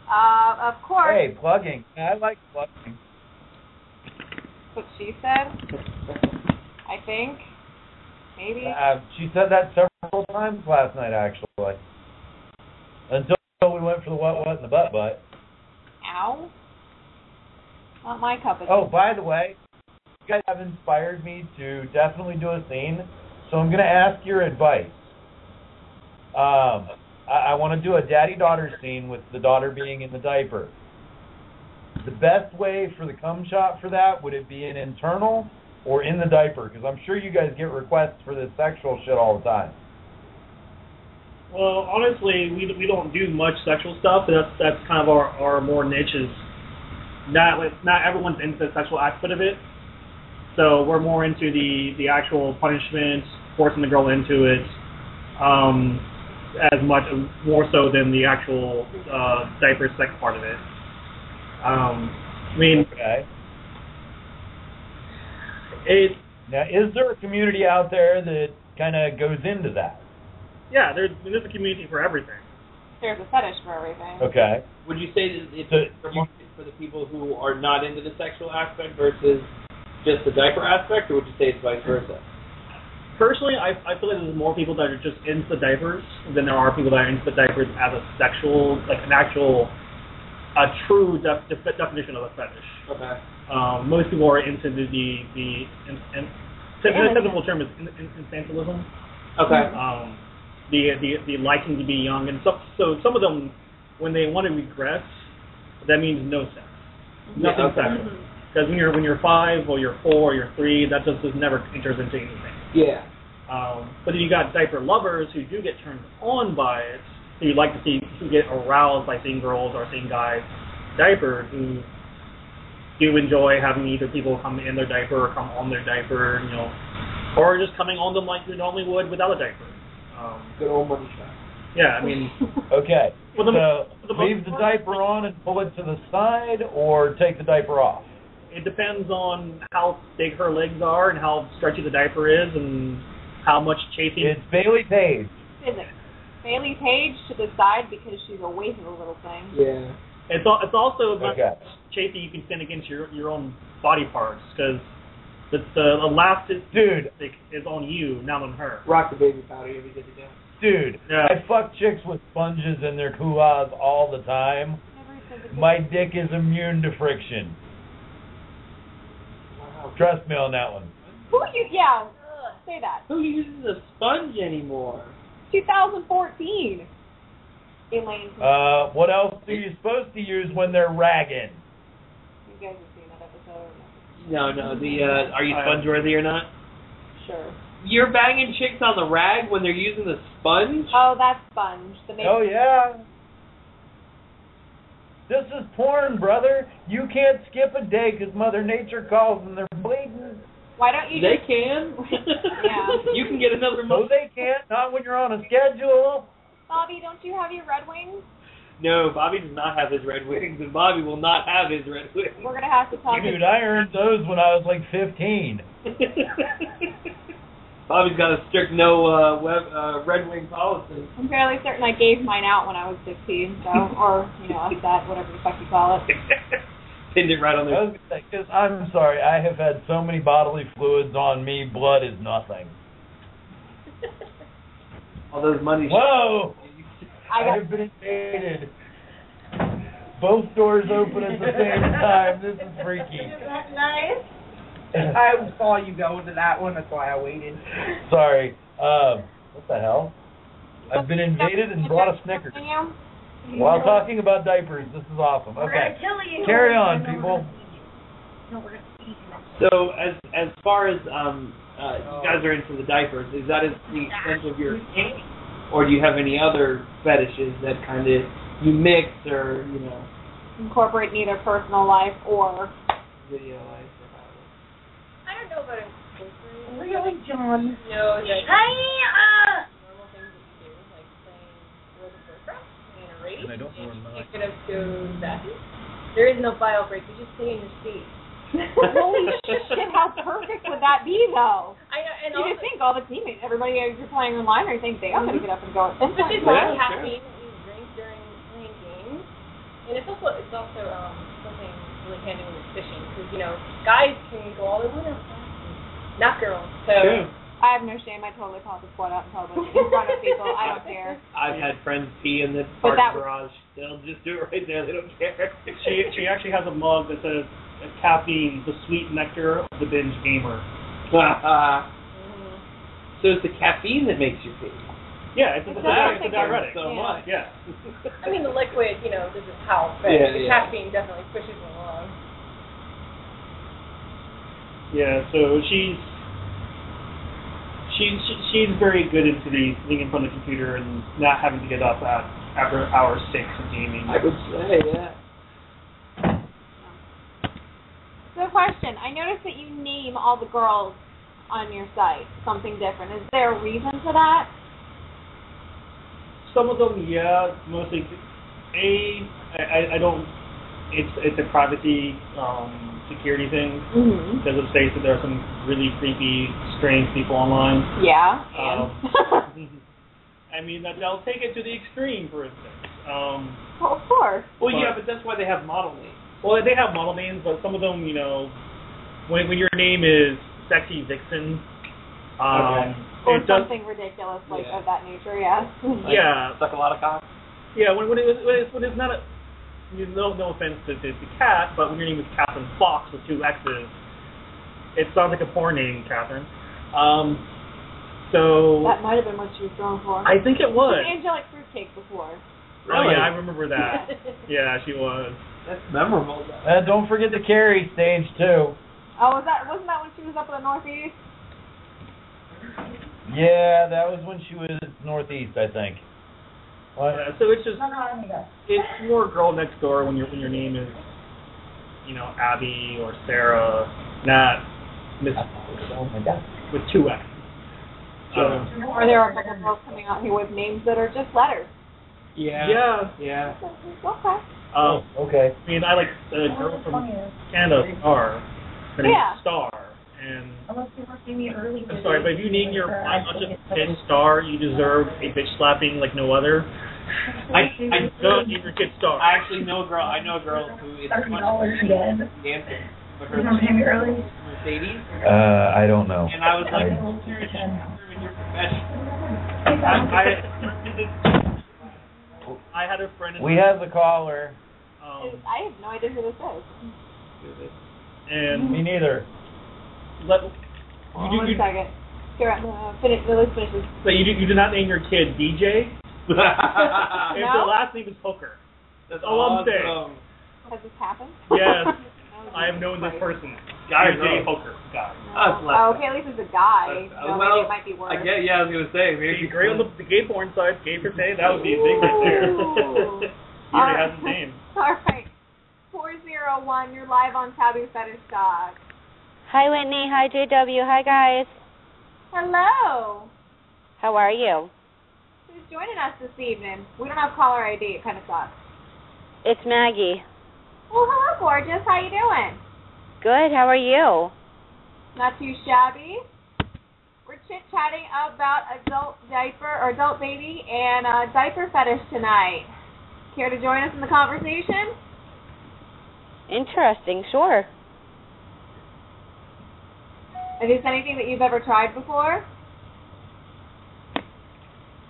of course. Hey, plugging. I like plugging. That's what she said. I think. Maybe. She said that several times last night, actually. Until we went for the what, and the butt. Ow. Not my cup of tea. Oh, by the way, you guys have inspired me to definitely do a scene, so I'm going to ask your advice. I want to do a daddy-daughter scene with the daughter being in the diaper. The best way for the cum shot for that, would it be an internal or in the diaper? Because I'm sure you guys get requests for this sexual shit all the time. Well, honestly, we don't do much sexual stuff. That's kind of our more niches. Not everyone's into the sexual aspect of it. So we're more into the actual punishment, forcing the girl into it, as much more so than the actual diaper sex part of it. I mean, okay. Now, is there a community out there that kind of goes into that? Yeah, there's a community for everything. There's a fetish for everything. Okay. Would you say that it's a market for the people who are not into the sexual aspect versus just the diaper aspect, or would you say it's vice versa? Personally, I feel like there's more people that are just into the diapers than there are people that are into the diapers as a sexual, like an actual, a true definition of a fetish. Okay. Most people are into the technical term is infantilism. Okay. The liking to be young, and so some of them, when they want to regress, that means no sex, nothing sexual. Because when you're 5 or you're 4 or you're 3, that just never enters into anything. Yeah. But then you got diaper lovers who do get turned on by it. So you like to see, who get aroused by seeing girls or seeing guys diapered, who do enjoy having either people come in their diaper or come on their diaper, or just coming on them like you normally would without a diaper. Good old money shot. Yeah, I mean. Okay. Well, so leave the diaper on and pull it to the side, or take the diaper off? It depends on how big her legs are and how stretchy the diaper is and how much chafing. It's Bailey Page. Physics. Bailey Page to the side because she's a way too little thing. Yeah. It's also about chafing you can send against your own body parts, because the elastic is on you, not on her. Rock the baby powder, you'll be good to go. Dude, yeah. I fuck chicks with sponges in their hoo-has all the time. My dick is immune to friction. Wow. Trust me on that one. Say that. Who uses a sponge anymore? 2014. Elaine. What else are you supposed to use when they're ragging? You guys have seen that episode? No. Are you sponge worthy or not? Sure. You're banging chicks on the rag when they're using the sponge? Oh, that's sponge. Oh, yeah. This is porn, brother. You can't skip a day because Mother Nature calls and they're bleeding. Why don't you They can. Yeah. You can get another month. No, they can't. Not when you're on a schedule. Bobby, don't you have your Red Wings? No, Bobby does not have his red wings, and Bobby will not have his red wings. We're going to have to talk. Dude, I earned those when I was like 15. Bobby's got a strict no Red Wing policy. I'm fairly certain I gave mine out when I was 15, so, or, that, whatever the fuck you call it. Pinned it right on there. Because I'm sorry, I have had so many bodily fluids on me, blood is nothing. All those money. Whoa! I have been invaded. Both doors open at the same time. This is freaky. Isn't that nice? I saw you go into that one, that's why I waited. Sorry. What the hell? I've been invaded and brought a Snickers. While talking about diapers, this is awesome. Okay. Carry on, people. So, as far as you guys are into the diapers, is that the extent of your kink? Or do you have any other fetishes that kind of you mix or, incorporate neither personal life or video life? I don't know about incorporating. Really, John? No, like normal things that you do, like playing World of Warcraft in a raid, and you pick it up to that. There is no file break, you just stay in your seat. Holy shit, how perfect would that be, though? I know, and you just think all the teammates, everybody as you're playing online, or think I'm going to get up and go. Especially with caffeine that you drink during playing games. And it's also something really handy when you're fishing, because, guys can go all the way out, not girls. So True. I have no shame. I totally call the squat out in public in front of people. I don't care. I've had friends pee in the parking garage. They'll just do it right there. They don't care. She actually has a mug that says caffeine, the sweet nectar of the binge gamer. So it's the caffeine that makes you pee. Yeah, it's a diuretic. So much. Yeah. I mean, the liquid, doesn't help, but the caffeine definitely pushes it along. Yeah, so she's very good into being in front of the computer and not having to get up after hour 6 of gaming. I would say, yeah. So question, I noticed that you name all the girls on your site something different. Is there a reason for that? Some of them, yeah, mostly. I don't. It's a privacy security thing, because of space that there are some really creepy, strange people online. Yeah. I mean, they'll take it to the extreme, for instance. Well, of course. Well, yeah, but that's why they have model names. Well, they have model names, but some of them, when your name is Sexy Vixen, or something ridiculous like of that nature, yeah. Suck a lot of cock. Yeah, when it's not a. No offense to the cat, but when your name is Catherine Fox with 2 X's, it sounds like a porn name, Catherine. So that might have been what she was going for. I think it was. She was Angelic Fruitcake before. Oh yeah, I remember that. Yeah, she was. That's memorable. Don't forget the Carrie stage too. Oh, wasn't that when she was up in the Northeast? Yeah, that was when she was Northeast, I think. Yeah, so it's just it's more girl next door when your name is Abby or Sarah, not Miss with 2 X's. Or there are a couple of girls coming out here with names that are just letters. Yeah. Okay. Okay. I mean, I like the girl from Canada, Star. Her name's Star. And I'm sorry, but if you name your kid Star, you deserve a bitch slapping like no other. I don't name your kid Star. I actually know a girl. I know a girl who is dancing. But her Mercedes. I don't know. And I was like, I had a friend. We have the caller. I have no idea who this is. And me neither. One second. Let's finish this. So you do not name your kid DJ? If their last name is Hooker. That's all I'm saying. Has this happened? Yes. I have known this person. Guy or J. Hooker. Guy. Okay, at least it's a guy. Maybe it might be worse. I was going to say. Maybe great on the gay porn side. Gay per se. That would be a big right there. He already has his name. All right. 401, you're live on Taboo Fetish Talk. Hi, Whitney. Hi, JW. Hi, guys. Hello. How are you? Who's joining us this evening? We don't have caller ID. It kind of sucks. It's Maggie. Well, hello, gorgeous. How you doing? Good. How are you? Not too shabby. We're chit-chatting about adult baby and diaper fetish tonight. Care to join us in the conversation? Interesting. Sure. Is this anything that you've ever tried before?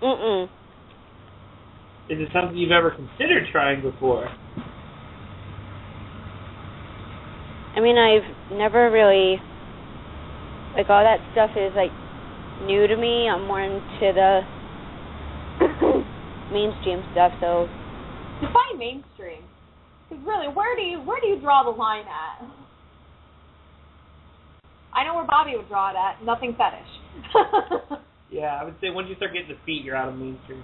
Mm-mm. Is it something you've ever considered trying before? I mean, I've never really, like, all that stuff is, like, new to me. I'm more into the mainstream stuff, so. Define mainstream. Because really, where do you draw the line at? I know where Bobby would draw it at. Nothing fetish. Yeah, I would say once you start getting the feet, you're out of mainstream.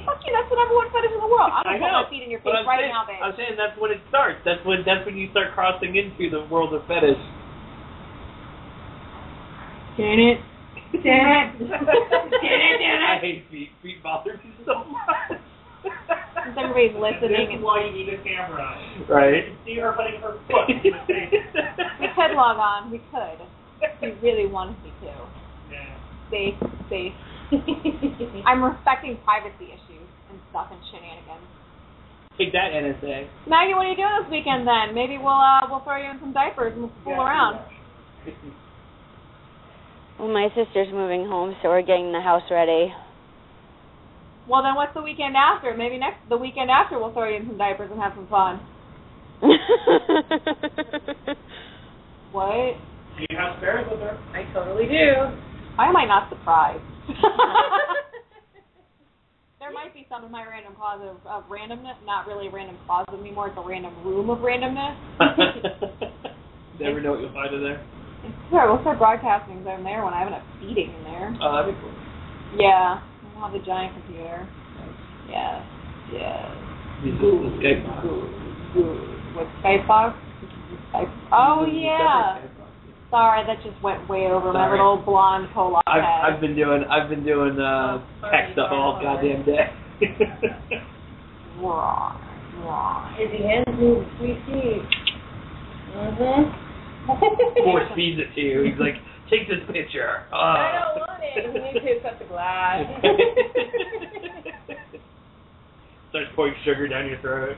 Fuck you, that's the number one fetish in the world. I'm going to put my feet in your face now, babe. I'm saying that's when it starts. That's when you start crossing into the world of fetish. Damn it. I hate feet. Feet bother me so much. Since everybody's listening. This is why you need a camera. Right. You can see her putting her foot in the face. We could log on. We could. We really wanted me to. Yeah. Safe. I'm respecting privacy issues and stuff and shenanigans. Take that, NSA. Maggie, what are you doing this weekend then? Maybe we'll throw you in some diapers and we'll fool around. Well, my sister's moving home, so we're getting the house ready. Well, then what's the weekend after? Maybe the weekend after we'll throw you in some diapers and have some fun. What? Do you have spares with her? I totally do. Why am I not surprised? There might be some in my random closet of randomness. Not really a random closet anymore. It's a random room of randomness. Never know what you'll find in there. Sure, we'll start broadcasting in there when I have enough seating in there. Oh, that'd be cool. Yeah. We'll have the giant computer. Yeah. Good. Skype box. What, Skype box? Oh, yeah. Sorry, that just went way over. Remember the old blonde Pollock head? I've been doing tech stuff all goddamn day. Wrong. His hands move sweet feet. Force feeds it to you. He's like, take this picture. I don't want it. He needs to cut the glass. Starts pouring sugar down your throat.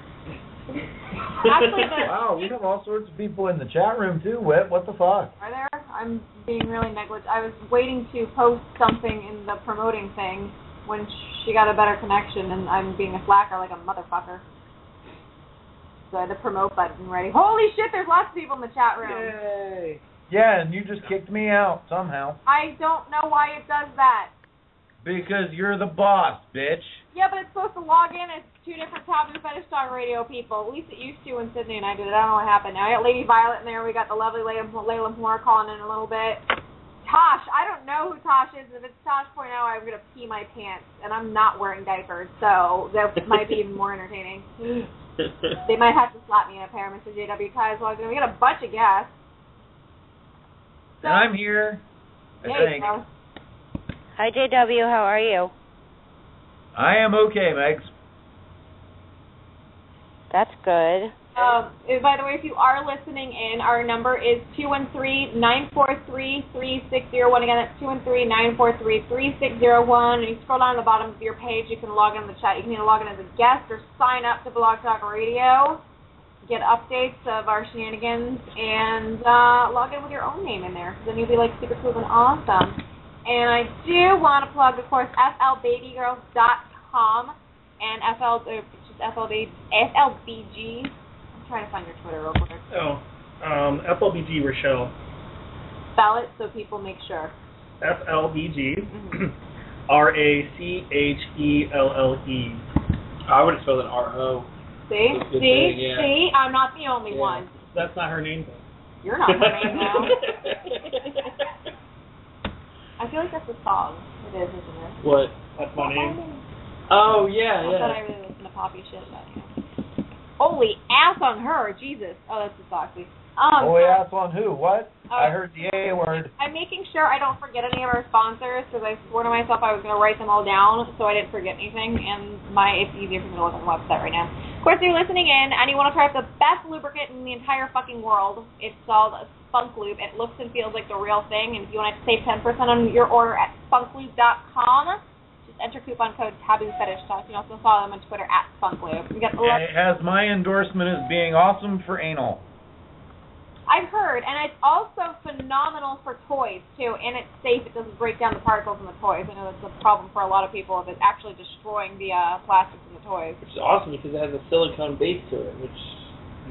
Actually, wow, we have all sorts of people in the chat room too, Whit. What the fuck? Are there? I'm being really negligent. I was waiting to post something in the promoting thing when she got a better connection, and I'm being a slacker like a motherfucker. So I had the promote button ready. Holy shit, there's lots of people in the chat room. Yay. Yeah, and you just kicked me out somehow. I don't know why it does that. Because you're the boss, bitch. Yeah, but it's supposed to log in as two different Taboo Fetish Talk Radio people. At least it used to when Sydney and I did it. I don't know what happened now. I got Lady Violet in there. We got the lovely Layla Moore calling in a little bit. Tosh, I don't know who Tosh is. If it's Tosh point out, I'm going to pee my pants. And I'm not wearing diapers, so that might be even more entertaining. They might have to slap me in a pair, Mr. JW Kai, as well. We got a bunch of guests. So, and I'm here, I think. Hi, JW. How are you? I am okay, Megs. That's good. By the way, if you are listening in, our number is 213-943-3601. Again, that's 213-943-3601. And you scroll down to the bottom of your page, you can log in the chat. You can either log in as a guest or sign up to Blog Talk Radio, get updates of our shenanigans, and log in with your own name in there. Then you'll be like super cool and awesome. And I do want to plug, of course, flbabygirls.com and FLBG. I'm trying to find your Twitter real quick. FLBG Rochelle. Spell it so people make sure. FLBG RACHELLE. I would have spelled it RO. See? See? I'm not the only one. That's not her name, though. You're not her name, though. I feel like that's a song. It is, isn't it? What? That's my name. Oh, yeah, I thought I really listened to poppy shit about you. Holy ass on her, Jesus. Oh, that's the Foxy. Holy ass on who? What? I heard the A word. I'm making sure I don't forget any of our sponsors because I swore to myself I was going to write them all down so I didn't forget anything, and it's easier for me to look on the website right now. Of course, you're listening in, and you want to try out the best lubricant in the entire fucking world. It's called Spunk Lube. It looks and feels like the real thing, and if you want to save 10% on your order at spunklube.com, just enter coupon code Taboo Fetish Talk. You can also follow them on Twitter at Spunk Lube. We got and it has my endorsement as being awesome for anal. I've heard, and it's also phenomenal for toys, too, and it's safe. It doesn't break down the particles in the toys. I know that's a problem for a lot of people if it's actually destroying the plastics in the toys. Which is awesome because it has a silicone base to it, which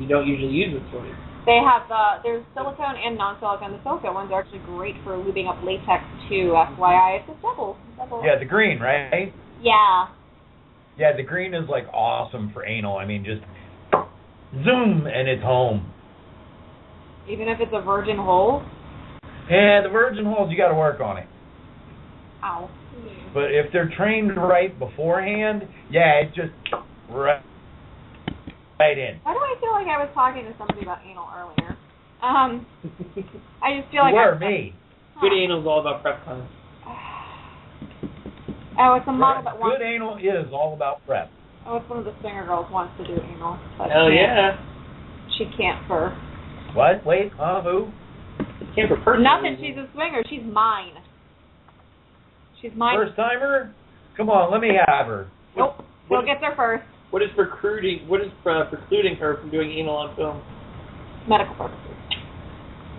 you don't usually use with toys. They have, there's silicone and non-silicone. The silicone ones are actually great for lubing up latex, too, FYI. It's a double. Yeah, the green, right? Yeah. Yeah, the green is, like, awesome for anal. I mean, just zoom, and it's home. Even if it's a virgin hole? Yeah, the virgin holes, you got to work on it. Ow. But if they're trained right beforehand, yeah, it's just right in. Why do I feel like I was talking to somebody about anal earlier? I just feel like me. Good anal is all about prep time. Oh, it's a model that wants... Good anal is all about prep. Oh, it's one of the singer girls wants to do anal. But Hell yeah. She can't for... What? Wait, who? Can't for personal Nothing, reasons. she's a swinger. She's mine. She's mine. First timer? Come on, let me have her. Nope. We'll get there first. What is precluding her from doing anal on film? Medical purposes.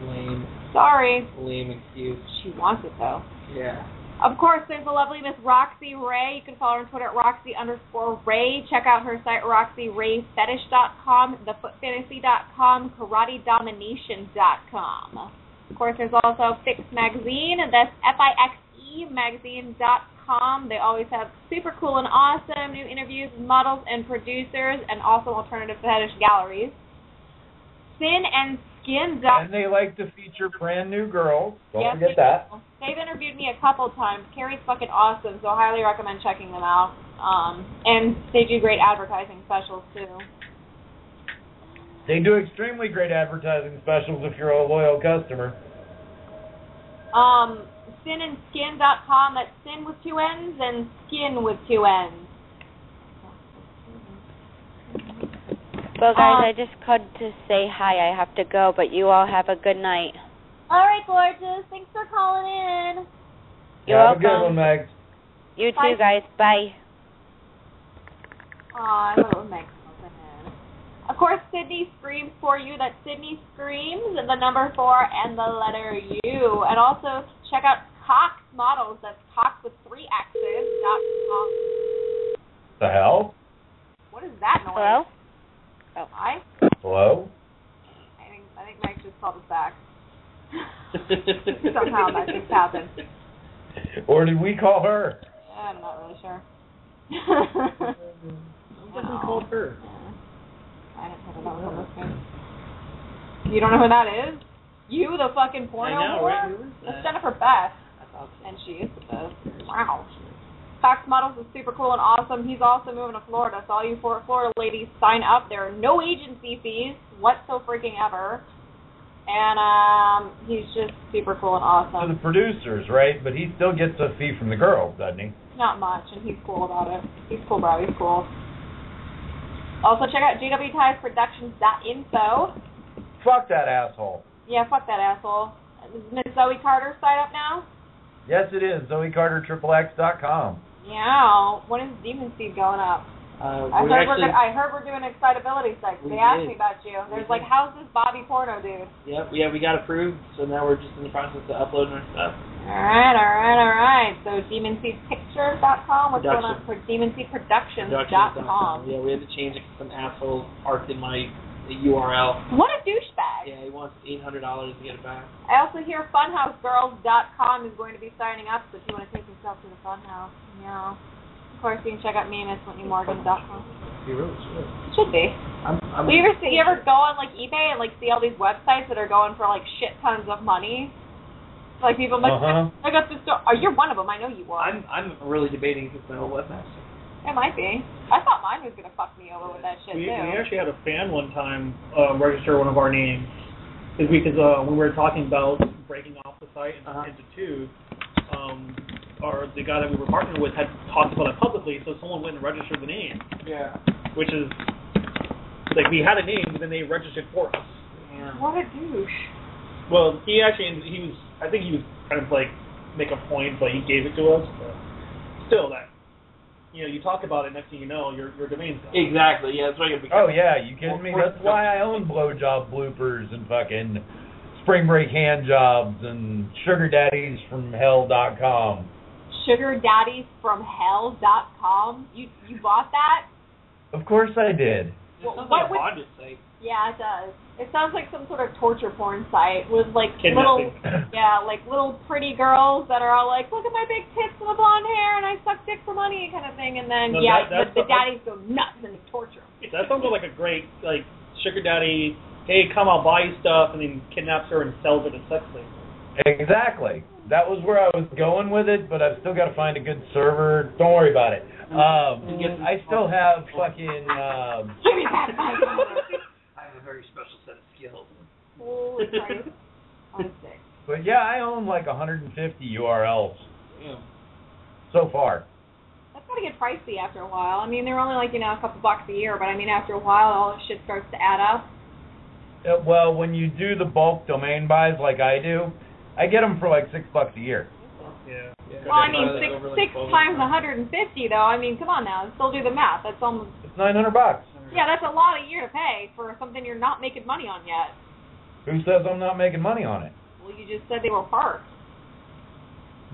Lame. Sorry. Lame excuse. She wants it, though. Yeah. Of course, there's the lovely Miss Roxy Ray. You can follow her on Twitter at Roxy_Ray. Check out her site, RoxyRayFetish.com, TheFootFantasy.com, KarateDomination.com. Of course, there's also Fix Magazine. That's FIXE magazine.com. They always have super cool and awesome new interviews with models and producers, and also alternative fetish galleries. Sin and Skin. And they like to feature brand new girls. Don't forget that. They've interviewed me a couple times. Carrie's fucking awesome, so I highly recommend checking them out. And they do great advertising specials, too. They do extremely great advertising specials if you're a loyal customer. SinandSkin.com. That's sin with 2 N's and skin with 2 N's. Well, guys, I just called to say hi. I have to go, but you all have a good night. All right, gorgeous. Thanks for calling in. You're welcome. Have a good one, Meg. You too, guys. Bye. Aw, I love it when Meg calls in. Of course, Sydney Screams for you. That's Sydney Screams, and the number 4 and the letter U. And also check out Cox Models. That's Cox with 3 X's.com. The hell? What is that noise? Hello? Oh, hi. Hello? I think Mike just called us back. Somehow that just happened. Or did we call her? I'm not really sure. Who doesn't call her? I don't know on this screen. You don't know who that is? You, the fucking porno I know, whore? right? That's Jennifer Beth. That's awesome. And she is the best. Wow. Cox Models is super cool and awesome. He's also moving to Florida, so all you Florida ladies sign up. There are no agency fees whatsoever. And he's just super cool and awesome. To the producers, right? But he still gets a fee from the girls, doesn't he? Not much, and he's cool about it. He's cool, bro. He's cool. Also, check out gwtiesproductions.info. Fuck that asshole. Yeah, fuck that asshole. Is Miss Zoe Carter's site up now? Yes, it is. ZoeCarterXXX.com. Yeah. When is Demon Seed going up? I heard we're doing an excitability sex. They asked me about you. There's like, how's this Bobby porno dude? Yep, we got approved, so now we're just in the process of uploading our stuff. Alright. So DemonSeedPictures.com. What's going on for DemonSeedProductions.com? Yeah, we had to change it because some asshole parked in my URL. What a douchebag. Yeah, he wants $800 to get it back. I also hear FunhouseGirls.com is going to be signing up, so if you want to take yourself to the Funhouse. Yeah. Of course, you can check out me and MissWhitneyMorgan.com. You really should. It should be. You ever go on like eBay and like see all these websites that are going for like shit tons of money? Like people like, I got this store. Oh, you're one of them. I know you are. I'm really debating if it's my old webmaster. It might be. I thought mine was gonna fuck me over with that shit we too. We actually had a fan one time register one of our names because when we were talking about breaking off the site into two, or the guy that we were partnering with had talked about it publicly, so someone went and registered the name. Yeah. Which is like we had a name, but then they registered for us. Yeah. What a douche. Well, I think he was trying to like make a point, but he gave it to us. But still, that you talk about it, next thing you know, your domain's gone. Exactly. Yeah, that's why you. Oh yeah, you kidding me? That's why I own blowjob bloopers and fucking spring break hand jobs and sugardaddiesfromhell.com. Sugardaddiesfromhell.com. You bought that? Of course I did. It sounds like a bondage site. Yeah, it does. It sounds like some sort of torture porn site with like kidnapping. little pretty girls that are all like, look at my big tits and the blonde hair and I suck dick for money kind of thing, and then the daddies go nuts and torture them. That sounds like a great like sugar daddy. Hey, come, I'll buy you stuff, and then kidnaps her and sells it as sex slave. Exactly. That was where I was going with it, but I've still got to find a good server. Don't worry about it. I still have fucking. I have a very special set of skills. Holy Christ. I'm sick. But yeah, I own like 150 URLs. Yeah. So far. That's got to get pricey after a while. I mean, they're only like, a couple bucks a year, but I mean, after a while, all this shit starts to add up. Well, when you do the bulk domain buys like I do, I get them for like $6 a year. Yeah. Well, I mean, six times 150 though. I mean, come on now, still do the math. That's almost. It's $900. Yeah, that's a lot a year to pay for something you're not making money on yet. Who says I'm not making money on it? Well, you just said they were parts.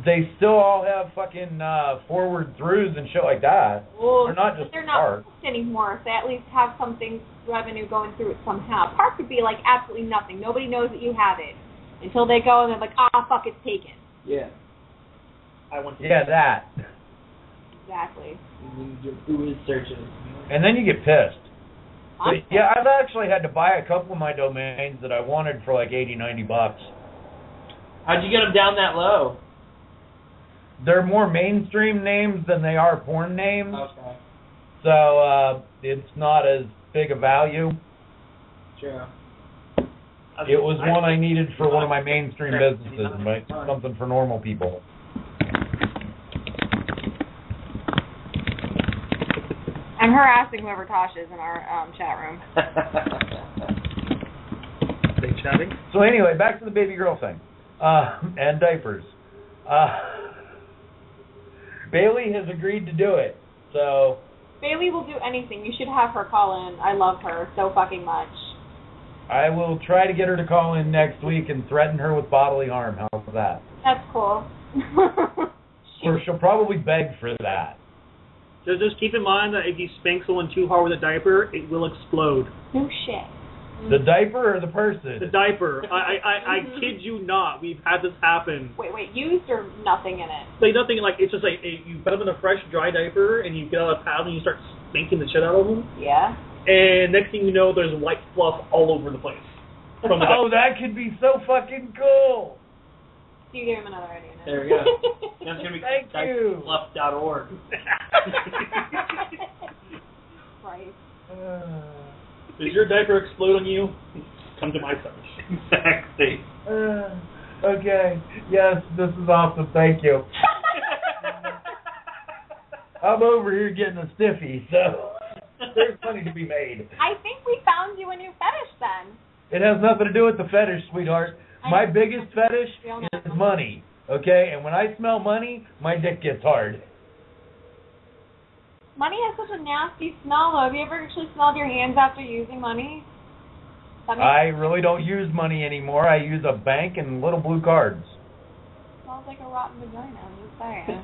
They still all have fucking forward throughs and shit like that. Well, they're not just they're parts. not anymore. If they at least have something revenue going through it somehow. Parts would be like absolutely nothing. Nobody knows that you have it until they go and they're like, fuck, it's taken. Yeah. That. Exactly. Who is searching? And then you get pissed. But, yeah, I've actually had to buy a couple of my domains that I wanted for like $80, $90. How'd you get them down that low? They're more mainstream names than they are porn names. Okay. So it's not as big a value. Sure. It was one I needed for one of my mainstream businesses, right? Something for normal people. I'm harassing whoever Tosh is in our chat room. They chatting? So anyway, back to the baby girl thing. And diapers. Bailey has agreed to do it, so... Bailey will do anything. You should have her call in. I love her so fucking much. I will try to get her to call in next week and threaten her with bodily harm. How's that? That's cool. Or she'll probably beg for that. So just keep in mind that if you spank someone too hard with a diaper, it will explode. No shit. The diaper or the person? The diaper. I kid you not. We've had this happen. Wait, used or nothing in it? Like nothing, like it's just like you put them in a fresh, dry diaper and you get out a paddle and you start spanking the shit out of them. Yeah. And next thing you know, there's white fluff all over the place. That could be so fucking cool. You gave him another idea. Now. There we go. That's going to be Right. fluff.org. Right. Does your diaper explode on you? come to my fetish. Exactly. Okay. Yes, this is awesome. Thank you. I'm over here getting a stiffy, so there's money to be made. I think we found you a new fetish then. It has nothing to do with the fetish, sweetheart. My biggest fetish is money, okay? And when I smell money, my dick gets hard. Money has such a nasty smell, though. Have you ever actually smelled your hands after using money? I really don't use money anymore. I use a bank and little blue cards. Smells like a rotten vagina, I'm just saying.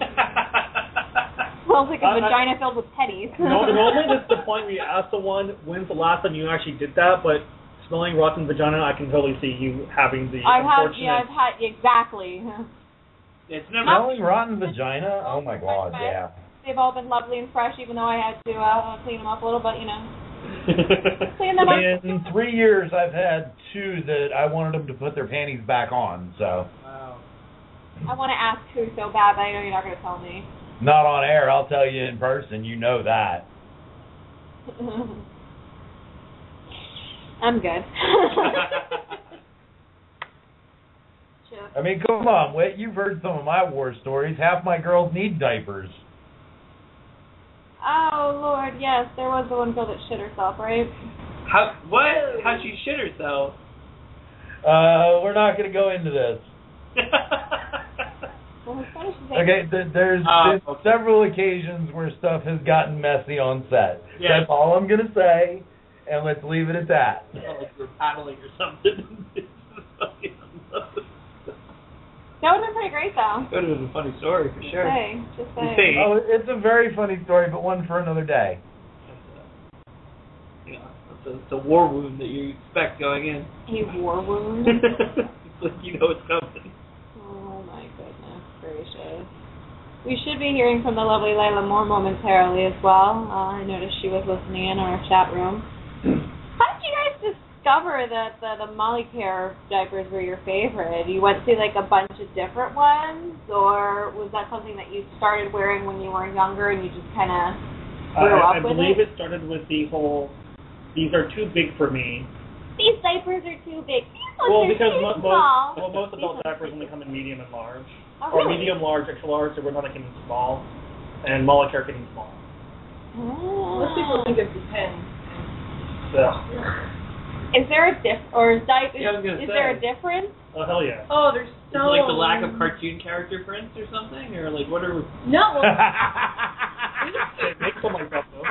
Smells like a vagina filled with pennies. Normally, this is the point where you ask someone, when's the last time you actually did that, but smelling rotten vagina, I can totally see you having the unfortunate... I've had, exactly. It's never... Smelling rotten vagina? Oh my God, yeah. They've all been lovely and fresh, even though I had to clean them up a little bit, you know. Clean them up. In 3 years, I've had 2 that I wanted them to put their panties back on, so... Wow. I want to ask who so bad, but I know you're not going to tell me. Not on air. I'll tell you in person. You know that. I'm good. I mean, come on, Whit. You've heard some of my war stories. Half my girls need diapers. Oh, Lord, yes. There was the one girl that shit herself, right? What? How'd she shit herself? We're not going to go into this. Okay, there's been several occasions where stuff has gotten messy on set. Yes. That's all I'm going to say, and let's leave it at that. Like you're paddling or something. That would have been pretty great, though. It would have been a funny story, for sure. Just saying. Oh, it's a very funny story, but one for another day. It's a war wound that you expect going in. A war wound? It's like you know it's coming. Oh, my goodness gracious. We should be hearing from the lovely Layla Moore momentarily as well. I noticed she was listening in our chat room. How did you guys discover that the Molicare diapers were your favorite? You went through like a bunch of different ones, or was that something that you started wearing when you were younger and you just kind of grew up with it? I believe it started with the whole, these are too big for me. These diapers are too big. Because small. most adult diapers only come in medium and large. Oh, or really? medium, large, extra large, so we're not getting small. And Molicare getting small. Most people think it depends. Is there a is there a difference? Oh, hell yeah. Oh, there's so... Is it like the lack of cartoon character prints or something? Or like, what are... No. Make some like that, though.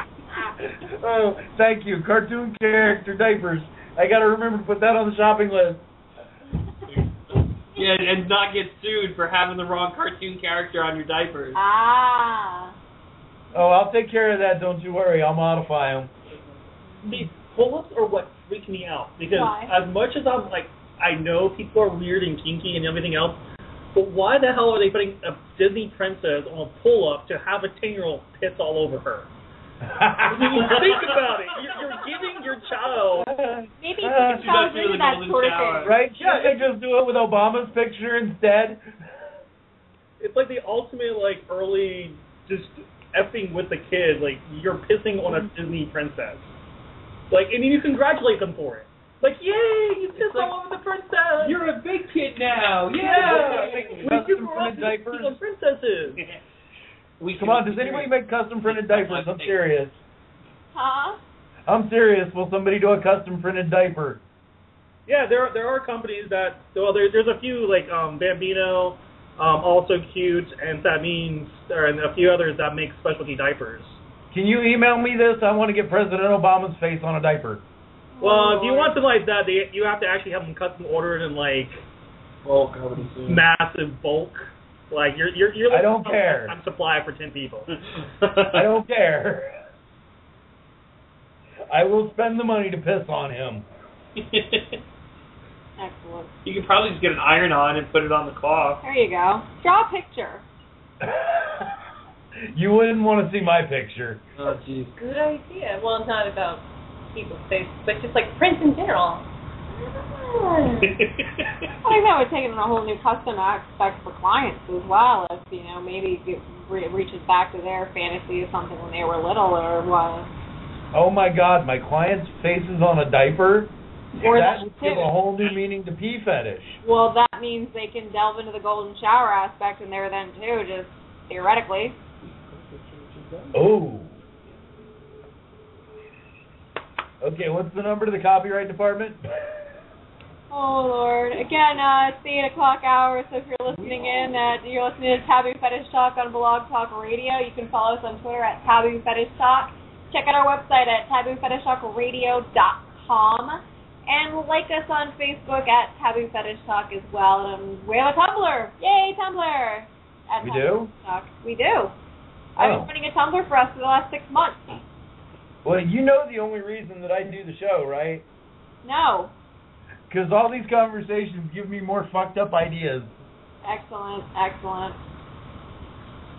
Oh, thank you. Cartoon character diapers. I got to remember to put that on the shopping list. Yeah, and not get sued for having the wrong cartoon character on your diapers. Ah. Oh, I'll take care of that. Don't you worry. I'll modify them. See, pull-ups are what freak me out. Because as much as I'm like, I know people are weird and kinky and everything else, but why the hell are they putting a Disney princess on a pull-up to have a 10-year-old piss all over her? When you think about it, you're giving your child... Maybe your child's into that sort of thing. Right? Can't they just do it with Obama's picture instead? It's like the ultimate, like, early just effing with the kid. Like, you're pissing on a Disney princess. Like, and you congratulate them for it. Like, yay, you pissed all over the princess. You're a big kid now. Yeah. Custom printed diapers. Princesses. Come on, does anybody make custom printed diapers? I'm serious. Huh? I'm serious. Will somebody do a custom printed diaper? Yeah, there are companies that, well, there's a few, like Bambino, Also Cute, and Sabines, and a few others that make specialty diapers. Can you email me this? I want to get President Obama's face on a diaper. Well, if you want something like that, you have to actually have them custom ordered in, like, massive bulk. Like, you're I don't care. I'm supply for 10 people. I don't care. I will spend the money to piss on him. Excellent. You can probably just get an iron-on and put it on the cloth. There you go. Draw a picture. You wouldn't want to see my picture. Oh, jeez. Good idea. Well, it's not about people's faces, but just like prints in general. I think that would take it in a whole new custom aspect for clients as well. If maybe it reaches back to their fantasy of something when they were little or what. Oh my God, my clients' faces on a diaper. Or that that would give a whole new meaning to pee fetish. Well, that means they can delve into the golden shower aspect in there then too, just theoretically. Oh. Okay, what's the number to the copyright department? Oh, Lord. Again, it's the 8 o'clock hour, so if you're listening you're listening to Taboo Fetish Talk on Blog Talk Radio. You can follow us on Twitter at Taboo Fetish Talk. Check out our website at taboofetishtalkradio.com. And like us on Facebook at Taboo Fetish Talk as well. And we have a Tumblr. Yay, Tumblr! We do? Talk. We do. I've been running a Tumblr for us for the last 6 months. Well, you know the only reason that I do the show, right? No. Because all these conversations give me more fucked up ideas. Excellent, excellent.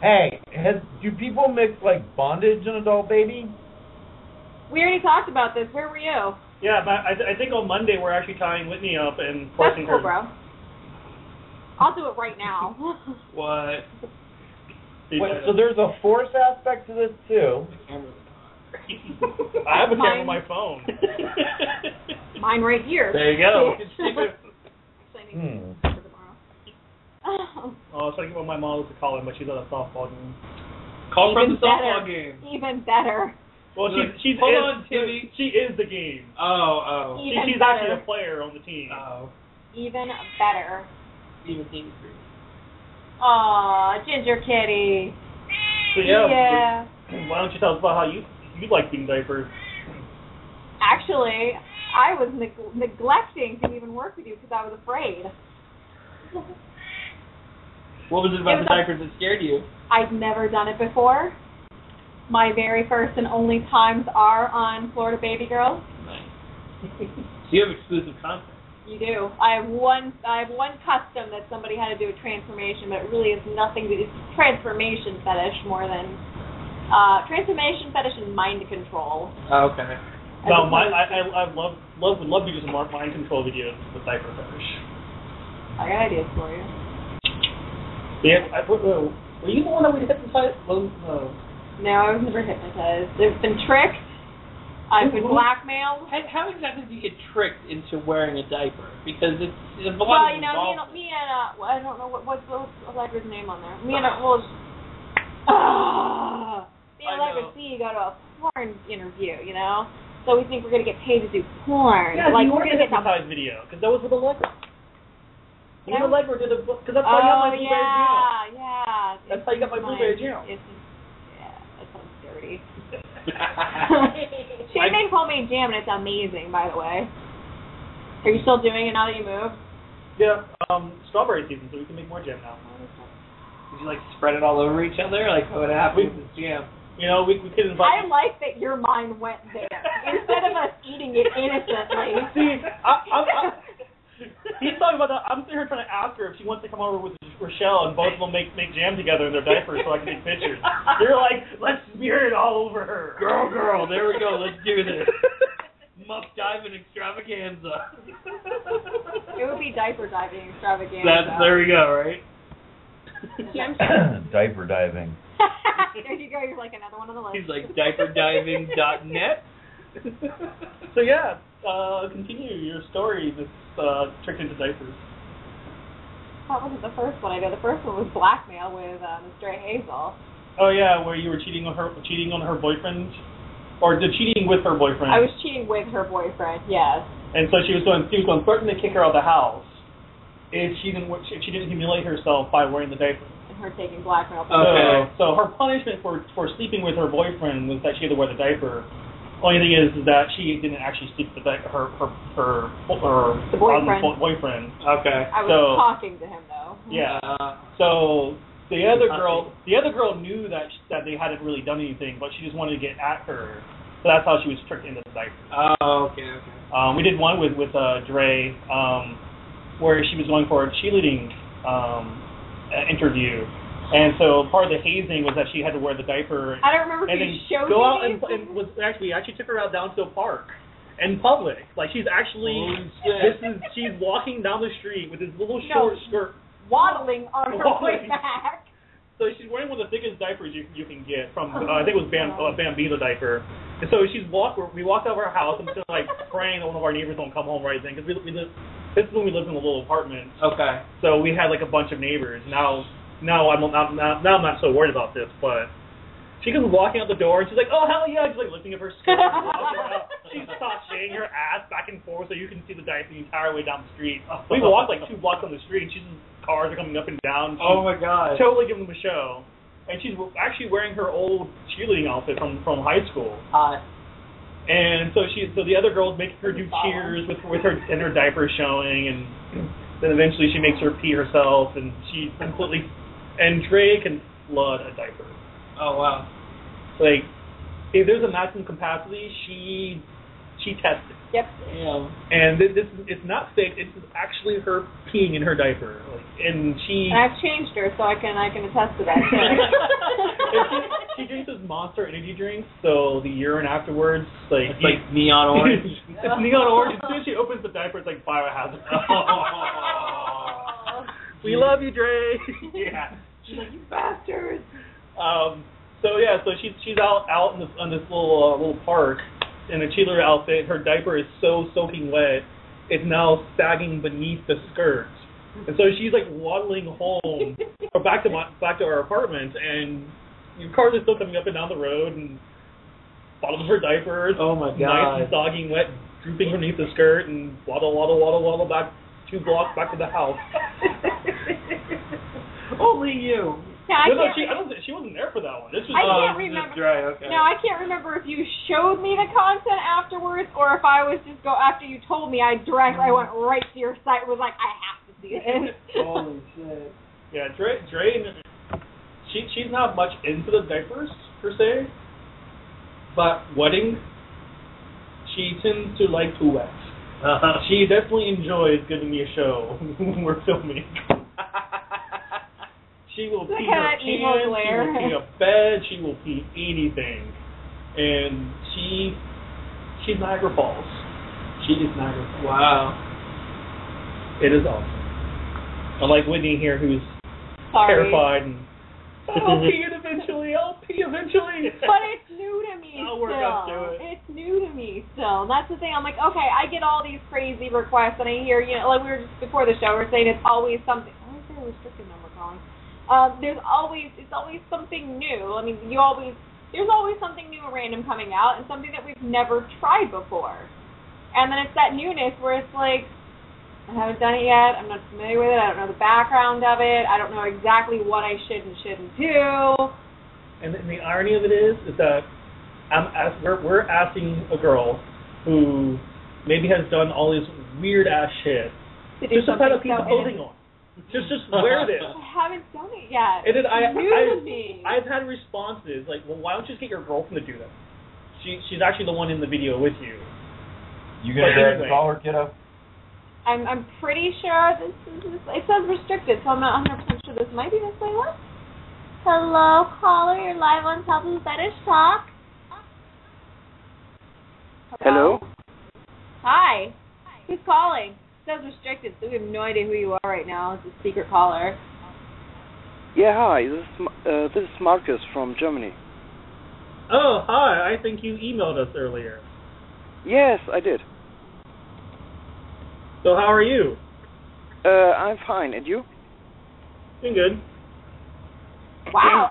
Hey, do people mix, like, bondage and adult baby? We already talked about this. Where were you? Yeah, but I think on Monday we're actually tying Whitney up and That's forcing cool, her. bro. I'll do it right now. What? Wait, so there's a force aspect to this, too. I have a camera on my phone. Mine right here. There you go. I was thinking about my mom to call in, but she's at a softball game. Call from the softball game. Even better. Well, she's Hold on, Timmy. She is the game. Oh. She's actually a player on the team. Oh. Even better. Even team three. Aw, Ginger Kitty. So yeah. Why don't you tell us about how you like being diapers? Actually, I was neglecting to even work with you because I was afraid. What was it about the diapers that scared you? I've never done it before. My very first and only times are on Florida Baby Girls. Nice. So you have exclusive content. You do. I have one custom that somebody had to do a transformation, but it really is nothing. It's transformation fetish more than transformation fetish and mind control. Oh, okay. No, I would love to do some more mind control videos with diaper fetish. I got ideas for you. Yeah, were you the one that we hypnotized? Well, no. No, I was never hypnotized. I've been tricked. I've been blackmailed. How exactly do you get tricked into wearing a diaper? Because it's a lot well, of me and I don't know what's Allegra's name on there. Me and Allegra C go to a porn interview, you know. So we think we're gonna get paid to do porn. Yeah, like you we're were gonna the get hypnotized video because that was with Allegra. You and Allegra did it because that's how you got my blueberry jam. Yeah. That's how you got my blueberry jam. That sounds dirty. Champagne homemade jam, and it's amazing, by the way. Are you still doing it now that you moved? Yeah, strawberry season, so we can make more jam now. Did you, like, spread it all over each other? Like, what happened with this jam? You know, we could invite... I like that your mind went there, instead of us eating it innocently. See, he's talking about that. I'm sitting here trying to ask her if she wants to come over with Rochelle and both of them make jam together in their diapers so I can take pictures. You're like, let's smear it all over her. Girl, there we go. Let's do this. Muff diving extravaganza. It would be diaper diving extravaganza. There we go, right? Diaper diving. There you go. You're like another one on the list. He's like diaperdiving.net. So yeah, continue your story. This tricked into diapers. That wasn't the first one I did. The first one was blackmail with Stray Hazel. Oh yeah, where you were cheating on her boyfriend, or cheating with her boyfriend. I was cheating with her boyfriend. Yes. And so she was going to threaten to kick her out of the house if she didn't humiliate herself by wearing the diaper. And her taking blackmail. Okay. So her punishment for sleeping with her boyfriend was that she had to wear the diaper. Only thing is that she didn't actually sleep with her boyfriend. Okay. I was talking to him though. Yeah. So the other girl knew that they hadn't really done anything, but she just wanted to get at her. So that's how she was tricked into the diaper. Oh, okay. We did one with Dre, where she was going for a cheerleading interview. And so part of the hazing was that she had to wear the diaper. I don't remember if you showed go me. Out and was actually took her out down to a park in public. Like she's actually she's walking down the street with this little short skirt. Waddling on her way back. So she's wearing one of the thickest diapers you can get from I think it was Bambino diaper. And so we walked out of our house and just like praying that one of our neighbors don't come home right then, because this is when we lived in a little apartment. Okay. So we had like a bunch of neighbors. Now I'm not so worried about this, but she comes walking out the door and she's like, oh hell yeah, she's like lifting up her skirt. She stops shaking her ass back and forth so you can see the diaper the entire way down the street. We walked like 2 blocks on the street and cars are coming up and down. Oh my god. Totally giving them a show. And she's actually wearing her old cheerleading outfit from high school. And so the other girls make her do cheers with her and her diaper showing, and then eventually she makes her pee herself, and she completely, and Dre can flood a diaper. Oh wow. Like, if there's a maximum capacity, she tests it. Yep. Yeah. And it's not fake. It's actually her peeing in her diaper. Like, and I've changed her, so I can attest to that. She drinks this Monster energy drinks, so the urine afterwards, like it's like neon orange. It's neon orange. As soon as she opens the diaper, it's like biohazard. We love you, Dre. Yeah. She's like, you bastards. So she's out in this little park in a cheerleader outfit. Her diaper is so soaking wet, it's now sagging beneath the skirt, and so she's like waddling home or back to our apartment, and cars are still coming up and down the road, and bottom of her diapers, oh my god, nice and soggy and wet, drooping beneath the skirt, and waddle back 2 blocks back to the house. Only you. Yeah, she wasn't there for that one. This was, I can't remember. Okay. No, I can't remember if you showed me the content afterwards or if I was just after you told me. I went right to your site and was like, I have to see it. Holy shit. Yeah, Dre, she's not much into the diapers per se, but wedding, she tends to like to wet. She definitely enjoys giving me a show when we're filming. She will pee her pants, she will pee a bed, she will pee anything. And she's Niagara Falls. She is Niagara Falls. Wow. It is awesome. Unlike Whitney here, who's terrified and I'll pee eventually. But it's new to me I'll work up to it. It's new to me still. And that's the thing. I'm like, okay, I get all these crazy requests, and I hear, like we were just before the show, we were saying it's always something. Why is there a restricted number calling? It's always something new. I mean, there's always something new and random coming out, and something that we've never tried before. And then it's that newness where it's like, I haven't done it yet. I'm not familiar with it. I don't know the background of it. I don't know exactly what I should and shouldn't do. And the irony of it is that we're asking a girl who maybe has done all this weird ass shit just to put a piece of clothing on. Just wear this. I haven't done it yet. And then I've had responses like, well, why don't you just get your girlfriend to do that? She's actually the one in the video with you. You gonna drag the caller, kiddo? I'm pretty sure this is. It says restricted, so I'm not 100% sure this might be this way. What? Hello, caller. You're live on Taboo Fetish Talk. Hello. Hi. Who's calling? It says restricted, so we have no idea who you are right now. It's a secret caller. Yeah, hi. This is Marcus from Germany. Oh, hi. I think you emailed us earlier. Yes, I did. So how are you? I'm fine. And you? Doing good. Wow.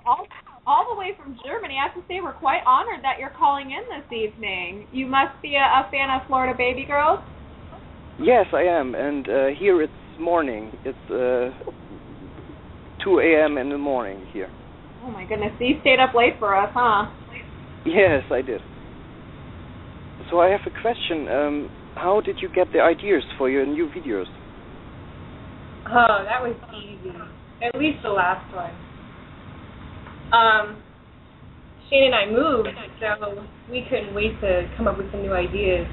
All the way from Germany. I have to say we're quite honored that you're calling in this evening. You must be a fan of Florida Baby Girls? Yes, I am. And here it's morning. It's 2 a.m. in the morning here. Oh, my goodness. So you stayed up late for us, huh? Yes, I did. So I have a question. How did you get the ideas for your new videos? Oh, that was easy. At least the last one. Shane and I moved, so we couldn't wait to come up with some new ideas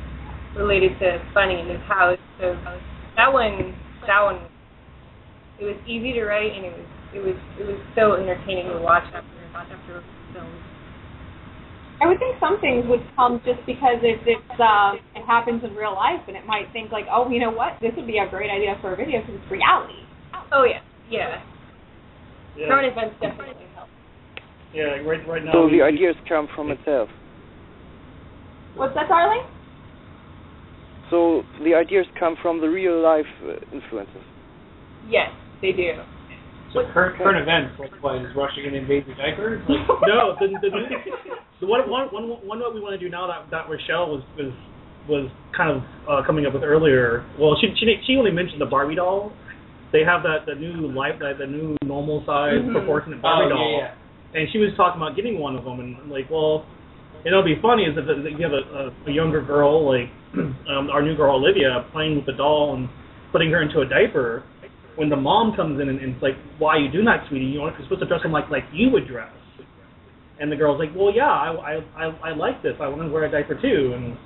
related to finding a new house. So that one, it was easy to write, and it was so entertaining to watch after films. I would think some things would come just because it happens in real life, and it might think like, oh, you know what, this would be a great idea for a video because it's reality. Oh yeah. Current events definitely help. Yeah, right now. So the ideas come from itself. What's that, darling? So the ideas come from the real life influences. Yes, they do. So current events, like what, is Russia going to invade the diapers? Like, No, the one what we want to do now that Rochelle was kind of coming up with earlier. Well, she only mentioned the Barbie doll. They have the new normal size proportionate Barbie doll, and she was talking about getting one of them. And I'm like, well, it'll be funny is if you have a younger girl like our new girl Olivia playing with the doll and putting her into a diaper. When the mom comes in and it's like, why are you doing that, sweetie? You're supposed to dress them like you would dress. And the girl's like, well, yeah, I like this. I want to wear a diaper too. And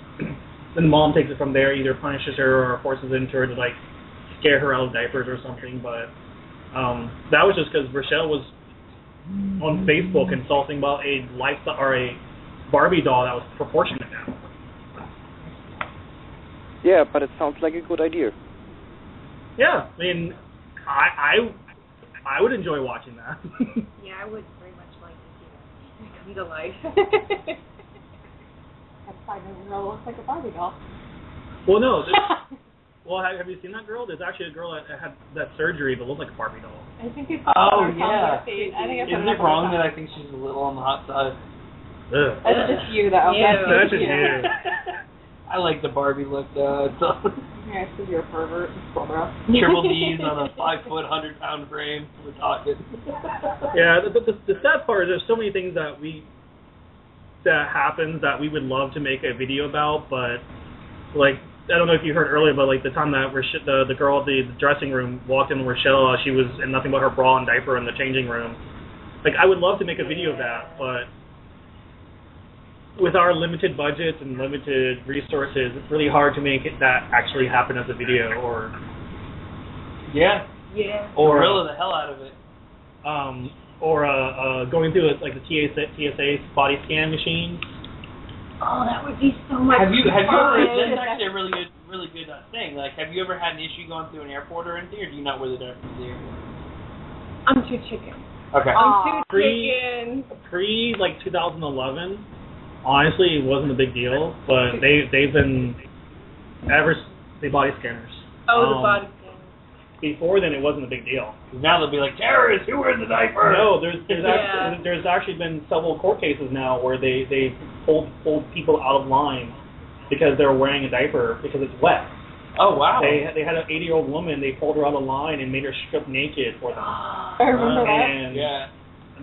then the mom takes it from there, either punishes her or forces into her to like scare her out of diapers or something. But that was just because Rochelle was on Facebook and saw something about a lifestyle or a Barbie doll that was proportionate now. Yeah, but it sounds like a good idea. Yeah, I mean, I would enjoy watching that. Yeah, I would very much like to see that. Come to life. That 5-year-old girl looks like a Barbie doll. Well, no. Well, have you seen that girl? There's actually a girl that had that surgery that looked like a Barbie doll. I think it's yeah. Isn't it wrong that I think she's a little on the hot side? Ugh. That's just you, though. That's just you. I like the Barbie look, though. Yeah, it's because you're a pervert. Triple D's on a 5-foot, 100-pound frame. We're talking. Yeah, the sad part is there's so many things that happens that we would love to make a video about, but like I don't know if you heard earlier, but like the time that the girl at the dressing room walked in Rochelle, she was in nothing but her bra and diaper in the changing room. Like I would love to make a video of that, but with our limited budget and limited resources, it's really hard to make that actually happen as a video, or or grill the hell out of it, or going through it like the TSA body scan machines. Oh, that would be so much. Have you ever? That's actually a really good thing. Like, have you ever had an issue going through an airport or anything, or do you not wear the diaper to the airport? I'm too chicken. Okay. I'm too chicken. Pre like 2011. Honestly, it wasn't a big deal, but they've been the body scanners. Oh, the body scanners. Before then, it wasn't a big deal. Now they'll be like, terrorists, who wears the diaper? No, there's actually been several court cases now where they pulled people out of line because they were wearing a diaper because it's wet. Oh wow! They had an 80-year-old woman. They pulled her out of line and made her strip naked for them. I remember that. And yeah.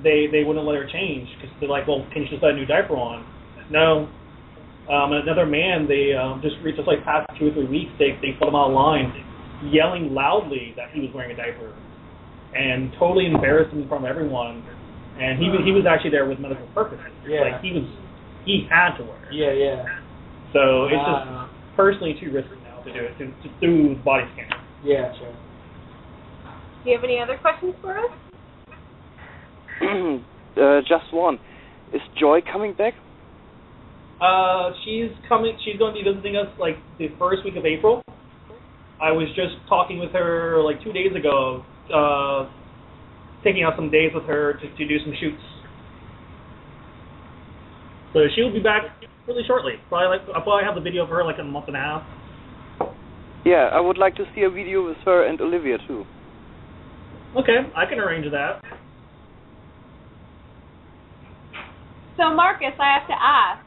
They wouldn't let her change because they're like, well, can you just put a new diaper on? No. Another man, they just like past 2 or 3 weeks, they put him out of line, yelling loudly that he was wearing a diaper, and totally embarrassed him in front of everyone. And he was actually there with medical purposes. Yeah. Like he had to wear it. Yeah. So it's just personally too risky now to do it through body scanning. Yeah, sure. Do you have any other questions for us? Just one. Is Joy coming back? She's coming. She's going to be visiting us like the first week of April. I was just talking with her like 2 days ago, taking out some days with her to do some shoots. So she will be back really shortly. I'll probably have the video of her like in a month and a half. Yeah, I would like to see a video with her and Olivia too. Okay, I can arrange that. So Marcus, I have to ask.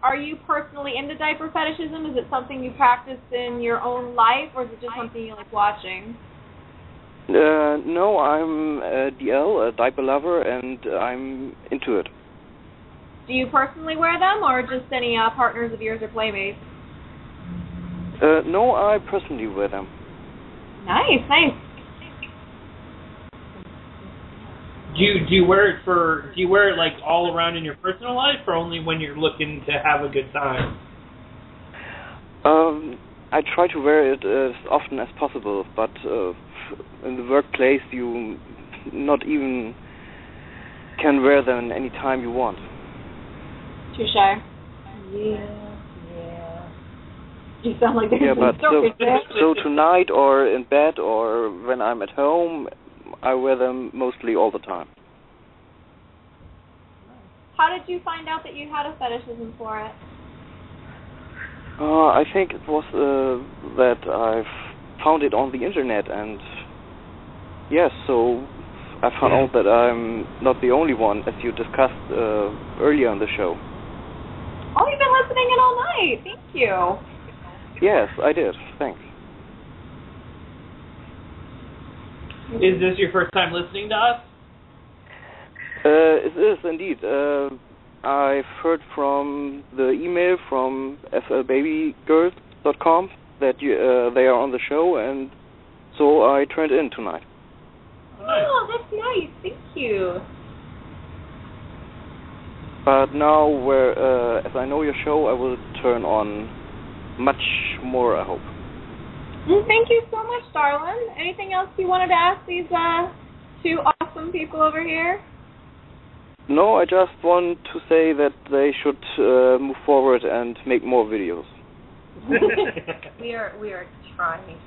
Are you personally into diaper fetishism? Is it something you practice in your own life, or is it just something you like watching? No, I'm a DL, a diaper lover, and I'm into it. Do you personally wear them, or just any partners of yours or playmates? No, I personally wear them. Nice. Do you wear it like all around in your personal life, or only when you're looking to have a good time? I try to wear it as often as possible, but in the workplace you not even can wear them any time you want. Touche. Yeah. You sound like there's yeah, some but stories there. so tonight or in bed or when I'm at home, I wear them mostly all the time. How did you find out that you had a fetishism for it? I think it was that I've found it on the internet, and yes, so I found out that I'm not the only one, as you discussed earlier on the show. Oh, you've been listening in all night. Thank you. Yes, I did. Thanks. Is this your first time listening to us? It is indeed. I've heard from the email from flbabygirls.com that they are on the show, and so I turned in tonight. Oh, that's nice. Thank you. But now, as I know your show, I will turn on much more, I hope. Thank you so much, darling. Anything else you wanted to ask these two awesome people over here? No, I just want to say that they should move forward and make more videos. We are trying.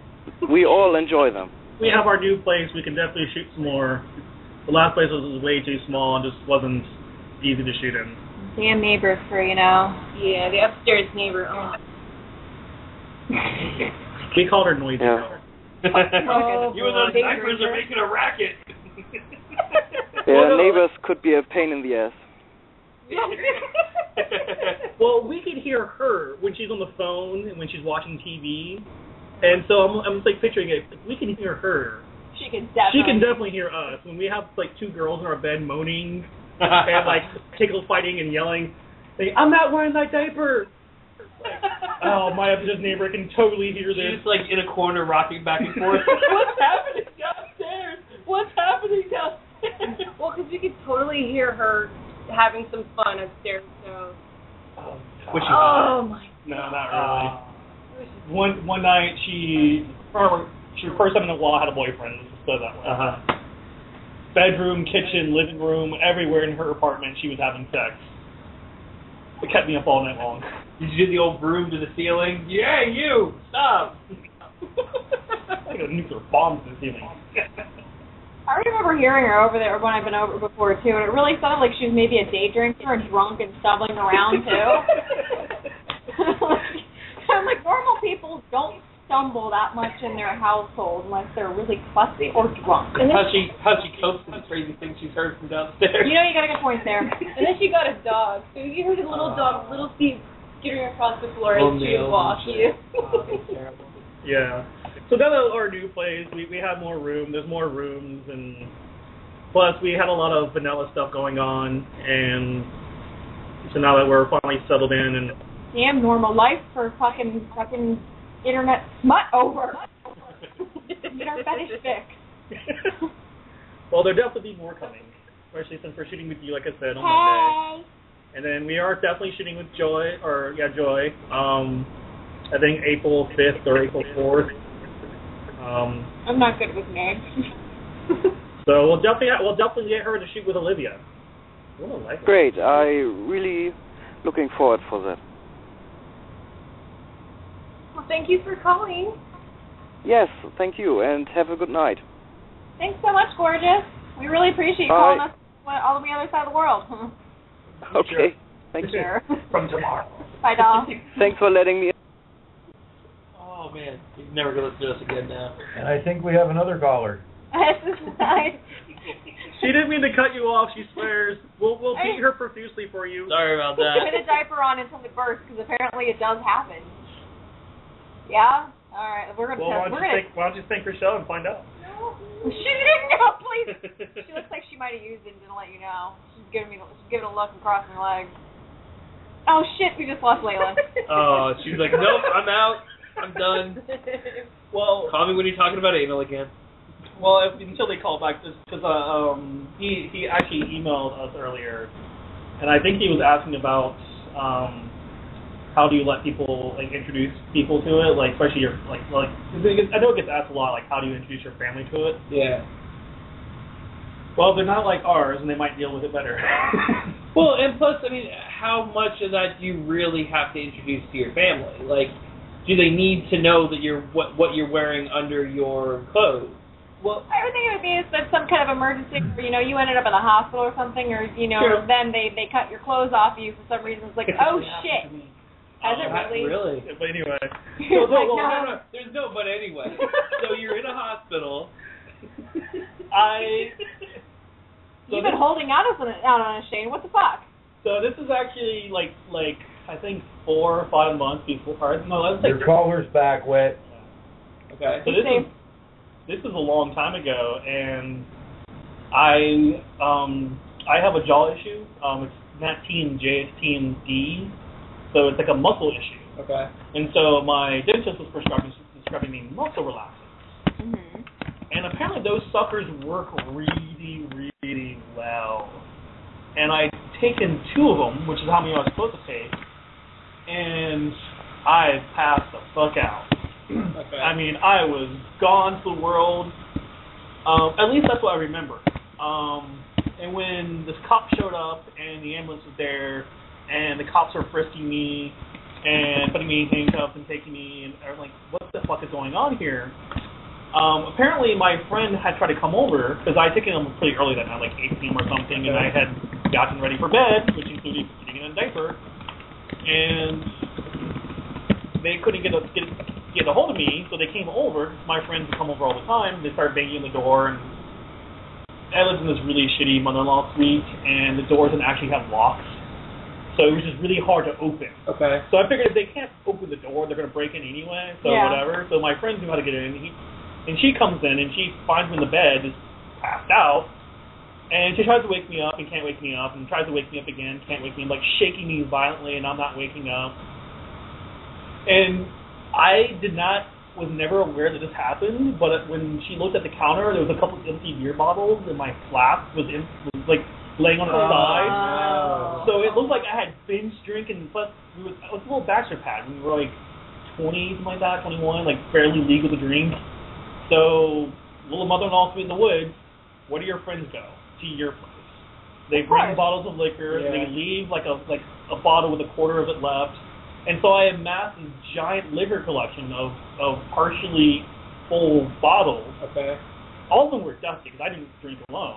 We all enjoy them. We have our new place. We can definitely shoot some more. The last place was way too small and just wasn't easy to shoot in. Damn neighbor for, Yeah, the upstairs neighbor. Oh. We called her noisy. Yeah. You and those diapers are making a racket. Yeah, neighbors could be a pain in the ass. Well, we could hear her when she's on the phone and when she's watching TV, and so I'm like picturing it. We can hear her. She can definitely hear us when we have like two girls in our bed moaning and like tickle fighting and yelling. Like, I'm not wearing that diaper. Oh, my upstairs neighbor can totally hear this. She's like in a corner rocking back and forth. What's happening downstairs? What's happening downstairs? Well, because you could totally hear her having some fun upstairs, so. My. No, not really. One night she first time in a while had a boyfriend. Let's just put it that way. Bedroom, kitchen, living room, everywhere in her apartment she was having sex. It kept me up all night long. Did you do the old broom to the ceiling? Yeah, you! Stop! Like a nuclear bomb to the ceiling. I remember hearing her over there when I've been over before, too, and it really sounded like she was maybe a day drinker and drunk and stumbling around, too. I'm like, normal people don't stumble that much in their household unless they're really fussy or drunk. How she copes with the crazy things she's heard from downstairs. You got a good point there. And then she got a dog, so you heard the little dog, little feet skittering across the floor as she would walk you. Terrible. Yeah. So now that our new place, we have more room. There's more rooms, and plus we had a lot of vanilla stuff going on, and so now that we're finally settled in and. Damn normal life for fucking internet smut over. Get our fetish fixed. Well, there'll definitely be more coming, especially since we're shooting with you, like I said, on Monday. And then we are definitely shooting with Joy. I think April 5th or April 4th. I'm not good with names. So we'll definitely get her to shoot with Olivia. Great. I really looking forward for that. Well, thank you for calling. Yes, thank you, and have a good night. Thanks so much, gorgeous. We really appreciate you calling us all the other side of the world. Okay, thank you. Sure. From tomorrow. Bye, doll. Thanks for letting me. Oh man, you're never gonna listen to us again now. And I think we have another caller. This is nice. She didn't mean to cut you off. She swears. We'll beat her profusely for you. Sorry about that. Put a diaper on until it bursts, because apparently it does happen. Yeah. All right. We're gonna. Well, why don't you think her show and find out? No. She didn't know. Please. She looks like she might have used it and didn't let you know. She's giving a look and crossing her legs. Oh shit! We just lost Layla. Oh, she's like, nope, I'm out. I'm done. Well, call me when you're talking about anal again. Well, until they call back, just because he actually emailed us earlier, and I think he was asking about how do you let people introduce people to it, especially your I know it gets asked a lot, how do you introduce your family to it? Yeah. Well, they're not like ours, and they might deal with it better. Well, and plus, I mean, how much of that do you really have to introduce to your family? Do they need to know that what you're wearing under your clothes? Well, I would think it would be some kind of emergency where, you ended up in the hospital or something, or, Sure. then they cut your clothes off you for some reason. It's like, oh, shit. Has it really? Really? But anyway. No. There's no but anyway. So you're in a hospital. You've been holding out on us, Shane. What the fuck? So this is actually like I think 4 or 5 months before. No, let's say. Your collar's back wet. Okay. So this is a long time ago, and I have a jaw issue. It's not T and J, it's T and D. So it's like a muscle issue. Okay. And so my dentist was prescribing me muscle relaxants. Mm-hmm. And apparently those suckers work really, really well. And I'd taken 2 of them, which is how many I was supposed to take, and I passed the fuck out. Okay. I mean, I was gone to the world. At least that's what I remember. And when this cop showed up and the ambulance was there, and the cops are frisking me and putting me in handcuffs and taking me, and I'm like, what the fuck is going on here? Apparently my friend had tried to come over, because I had taken him pretty early that night, like 8 p.m. or something, and I had gotten ready for bed, which included putting in a diaper, and they couldn't get a hold of me, so they came over. My friends would come over all the time. They started banging on the door, and I lived in this really shitty mother-in-law suite, and the doors didn't actually have locks. So it was just really hard to open. Okay. So I figured if they can't open the door, they're going to break in anyway, so whatever. So my friends knew how to get in. And she comes in, and she finds me in the bed, just passed out. And she tries to wake me up and can't wake me up, and tries to wake me up again, can't wake me up, like shaking me violently, and I'm not waking up. And I was never aware that this happened, but when she looked at the counter, there was a couple empty beer bottles, and my flask was like laying on the side. No. So it looked like I had binge drinking, plus it was a little bachelor pad. We were like 20, something like that, 21, like fairly legal to drink. So little mother-in-law sweet in the woods, where do your friends go? To your place. They bring bottles of liquor, they leave like a bottle with a quarter of it left. And so I amassed this giant liquor collection of partially full bottles. Okay. All of them were dusty because I didn't drink alone.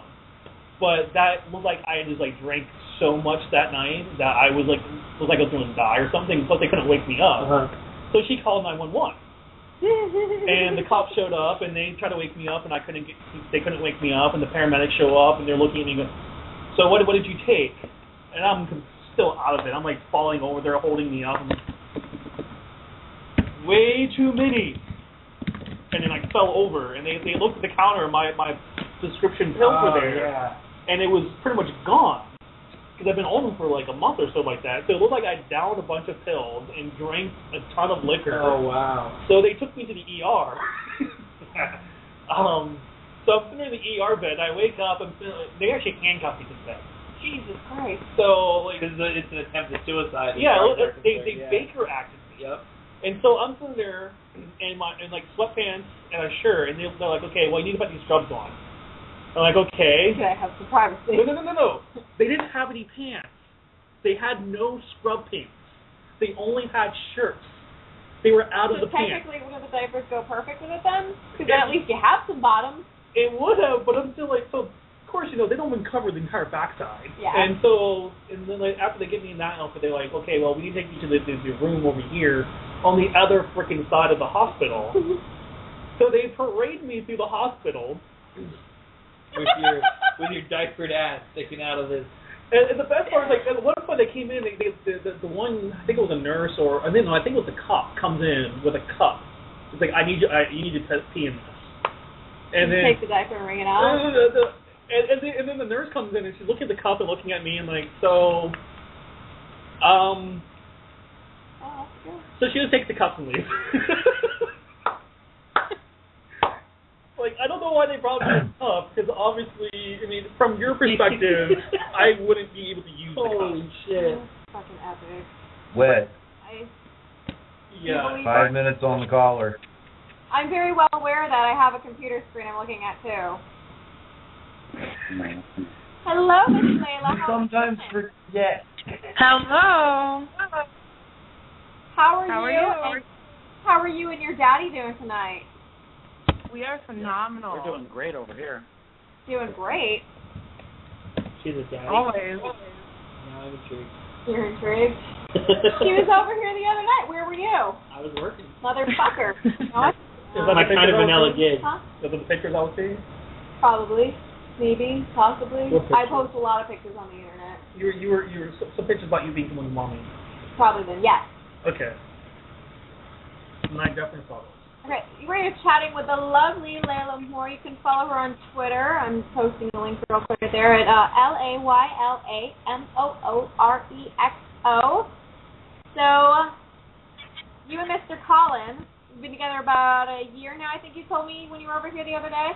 But that looked like I just like drank so much that night that I was like I was going to die or something. Plus they couldn't wake me up. Uh-huh. So she called 911. And the cops showed up and they tried to wake me up and they couldn't wake me up, and the paramedics show up and they're looking at me and go, so what did you take? And I'm still out of it. I'm like falling over there holding me up. And way too many. And then I fell over and they looked at the counter and my prescription pills were there. Yeah. And it was pretty much gone. Because I've been on them for like a month or so like that. So it looked like I downed a bunch of pills and drank a ton of liquor. Oh, wow. So they took me to the ER. So I'm sitting in the ER bed. I wake up and they actually handcuffed me to the bed. Jesus Christ. So like, it's an attempted suicide. Yeah, they Baker acted me. Yep. And so I'm sitting there in like sweatpants and a shirt, and they're like, okay, well you need to put these scrubs on. I'm like, okay. Can I have some privacy? No. They didn't have any pants. They had no scrub pants. They only had shirts. They were out of the pants. Technically, wouldn't the diapers go perfect with it then? Because then at least you have some bottoms. It would have, but I'm still like, so of course, they don't even cover the entire backside. Yeah. And then like, after they get me in that outfit, they're like, okay, well, we need to take you to the room over here on the other freaking side of the hospital. So they parade me through the hospital. with your diapered ass sticking out of this. And the best part is, like, at one point they came in, the one, I think it was a nurse I think it was a cop, comes in with a cup. It's like, you need to pee in this. And then take the diaper and wring it out. And then the nurse comes in and she's looking at the cup and looking at me and like, so she just takes the cup and leaves. Like, I don't know why they brought me up, because obviously, I mean, from your perspective, I wouldn't be able to use the cup. Holy shit. Fucking epic. Wet. Yeah. 5 minutes on the collar. I'm very well aware that I have a computer screen I'm looking at, too. Hello, Miss Layla. Sometimes forget. Hello. How are you? And how are you and your daddy doing tonight? We are phenomenal. We're doing great over here. Doing great. She's a daddy. Always. No, I'm intrigued. You're intrigued? She was over here the other night. Where were you? I was working. Motherfucker. No, Is that my the kind of pictures vanilla I was seeing? gig. huh? Those are the pictures I was seeing? Probably. Maybe. Possibly. What I pictures? post a lot of pictures on the internet. You were some pictures about you being someone's mommy. Probably then. Yes. Okay. And I definitely saw those. Okay, we're here chatting with the lovely Layla Moore. You can follow her on Twitter. I'm posting a link real quick there at LAYLAMOOREXO. So, you and Mr. Colin have been together about a year now, I think you told me when you were over here the other day?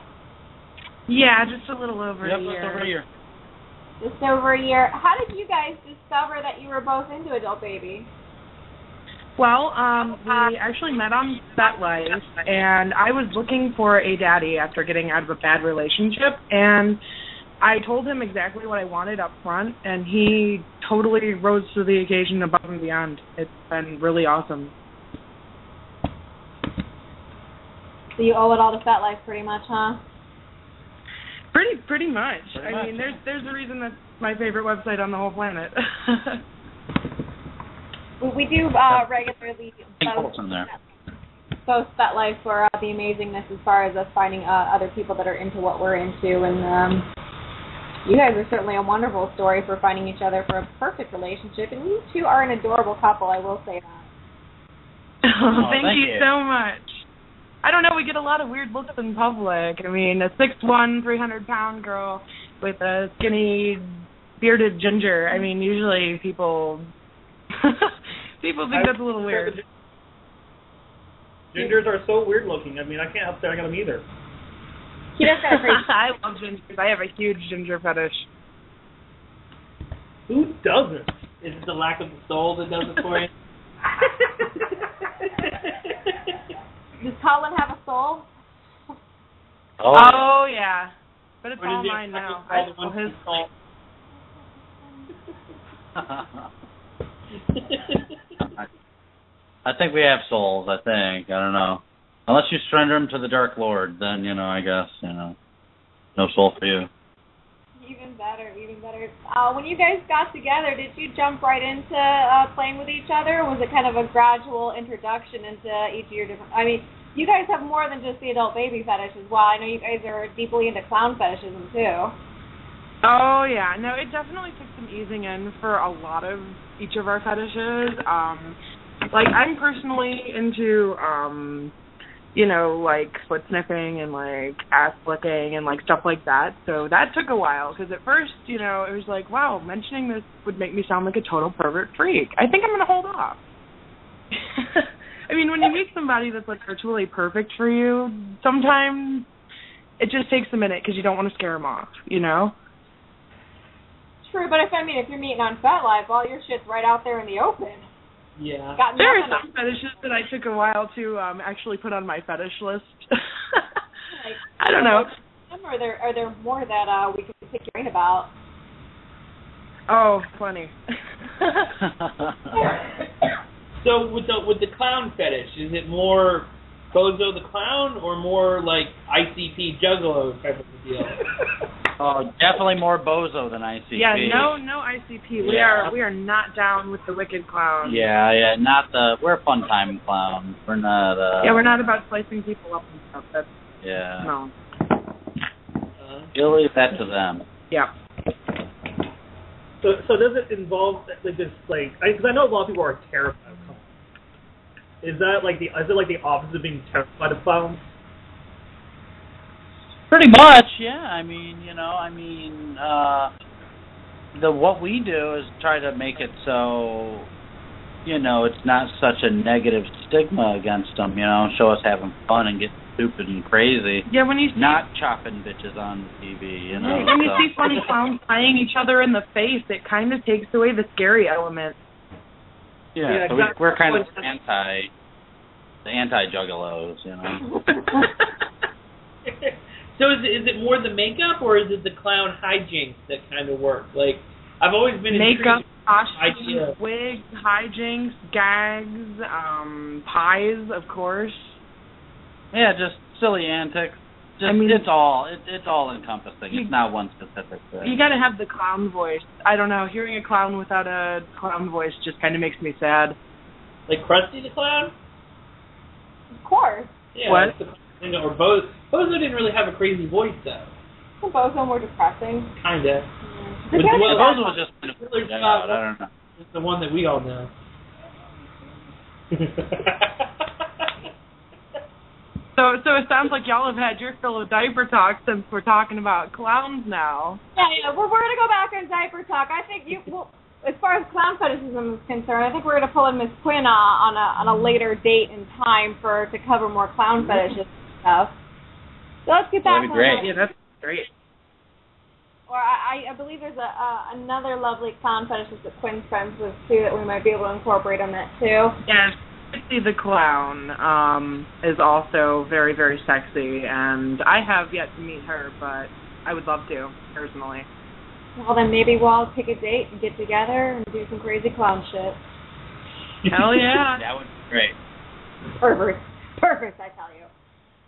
Yeah, just a little over a year. Just over a year. Just over a year. How did you guys discover that you were both into Adult Baby? Well, we actually met on FetLife, and I was looking for a daddy after getting out of a bad relationship, and I told him exactly what I wanted up front, and he totally rose to the occasion above and beyond. It's been really awesome. So you owe it all to FetLife pretty much, huh? Pretty much. I mean, there's a reason that's my favorite website on the whole planet. We do regularly post FetLife for the amazingness as far as us finding other people that are into what we're into, and you guys are certainly a wonderful story for finding each other for a perfect relationship, and you two are an adorable couple, I will say that. Thank you so much. I don't know, we get a lot of weird looks in public. I mean, a 6'1", 300-pound girl with a skinny, bearded ginger. I mean, usually people think that's a little weird. Gingers are so weird looking. I mean, I can't help staring at them either. He does got a pretty. I love gingers. I have a huge ginger fetish. Who doesn't? Is it the lack of the soul that does it for you? Does Colin have a soul? Oh yeah. But it's all mine now. I stole his soul. I think we have souls, I think. I don't know. Unless you surrender them to the Dark Lord, then, I guess, no soul for you. Even better. When you guys got together, did you jump right into playing with each other, or was it kind of a gradual introduction into each of your different... I mean, you guys have more than just the Adult Baby fetish as well. I know you guys are deeply into clown fetishism, too. Oh, yeah. No, it definitely took some easing in for a lot of each of our fetishes. I'm personally into, foot sniffing and, ass licking and, stuff like that. So that took a while because at first, it was like, wow, mentioning this would make me sound like a total pervert freak. I think I'm going to hold off. I mean, when you meet somebody that's, virtually perfect for you, sometimes it just takes a minute because you don't want to scare them off, True, but if you're meeting on FetLife, all your shit's right out there in the open. Yeah. There are some fetishes that I took a while to actually put on my fetish list. I don't know. Are there more that we could pick your brain about? Oh, funny. So with the clown fetish, is it more Bozo the Clown or more like ICP Juggalo type of a deal? Oh, definitely more Bozo than ICP. Yeah, no ICP. We are not down with the wicked clown. Yeah, we're a fun time clown. We're not. We're not about slicing people up and stuff. That's no. You'll leave that to them. Yeah. So does it involve because I know a lot of people are terrified of clowns. Is it like the opposite of being terrified of clowns? Pretty much, yeah. What we do is try to make it so, it's not such a negative stigma against them, show us having fun and getting stupid and crazy. Yeah, when you see... Not chopping bitches on TV, When you see funny clowns eyeing each other in the face, it kind of takes away the scary element. Yeah, so exactly. We're kind of the anti-juggalos, So is it more the makeup or is it the clown hijinks that kind of work? I've always been makeup, costumes, wigs, hijinks, gags, pies, of course. Yeah, just silly antics. Just, I mean, it's all encompassing. It's not one specific thing. You gotta have the clown voice. I don't know. Hearing a clown without a clown voice just kind of makes me sad. Like Krusty the Clown? Of course. Yeah. What? Or Bozo. Bozo didn't really have a crazy voice, though. Isn't Bozo more depressing? Kinda. Well, Bozo was just kind of freaked out. I don't know. It's the one that we all know. So it sounds like y'all have had your fill of diaper talk since we're talking about clowns now. Yeah. We're going to go back on diaper talk. I think as far as clown fetishism is concerned, I think we're going to pull in Miss Quinn on a later date and time to cover more clown fetishes stuff. So let's get back on that. Yeah, that's great. Or I believe there's another lovely clown fetishist that Quinn's friends with too that we might be able to incorporate on that too. Yes, Christy the Clown is also very, very sexy, and I have yet to meet her, but I would love to, personally. Well, then maybe we'll all pick a date and get together and do some crazy clown shit. Hell yeah. That would be great. Perfect, I tell you.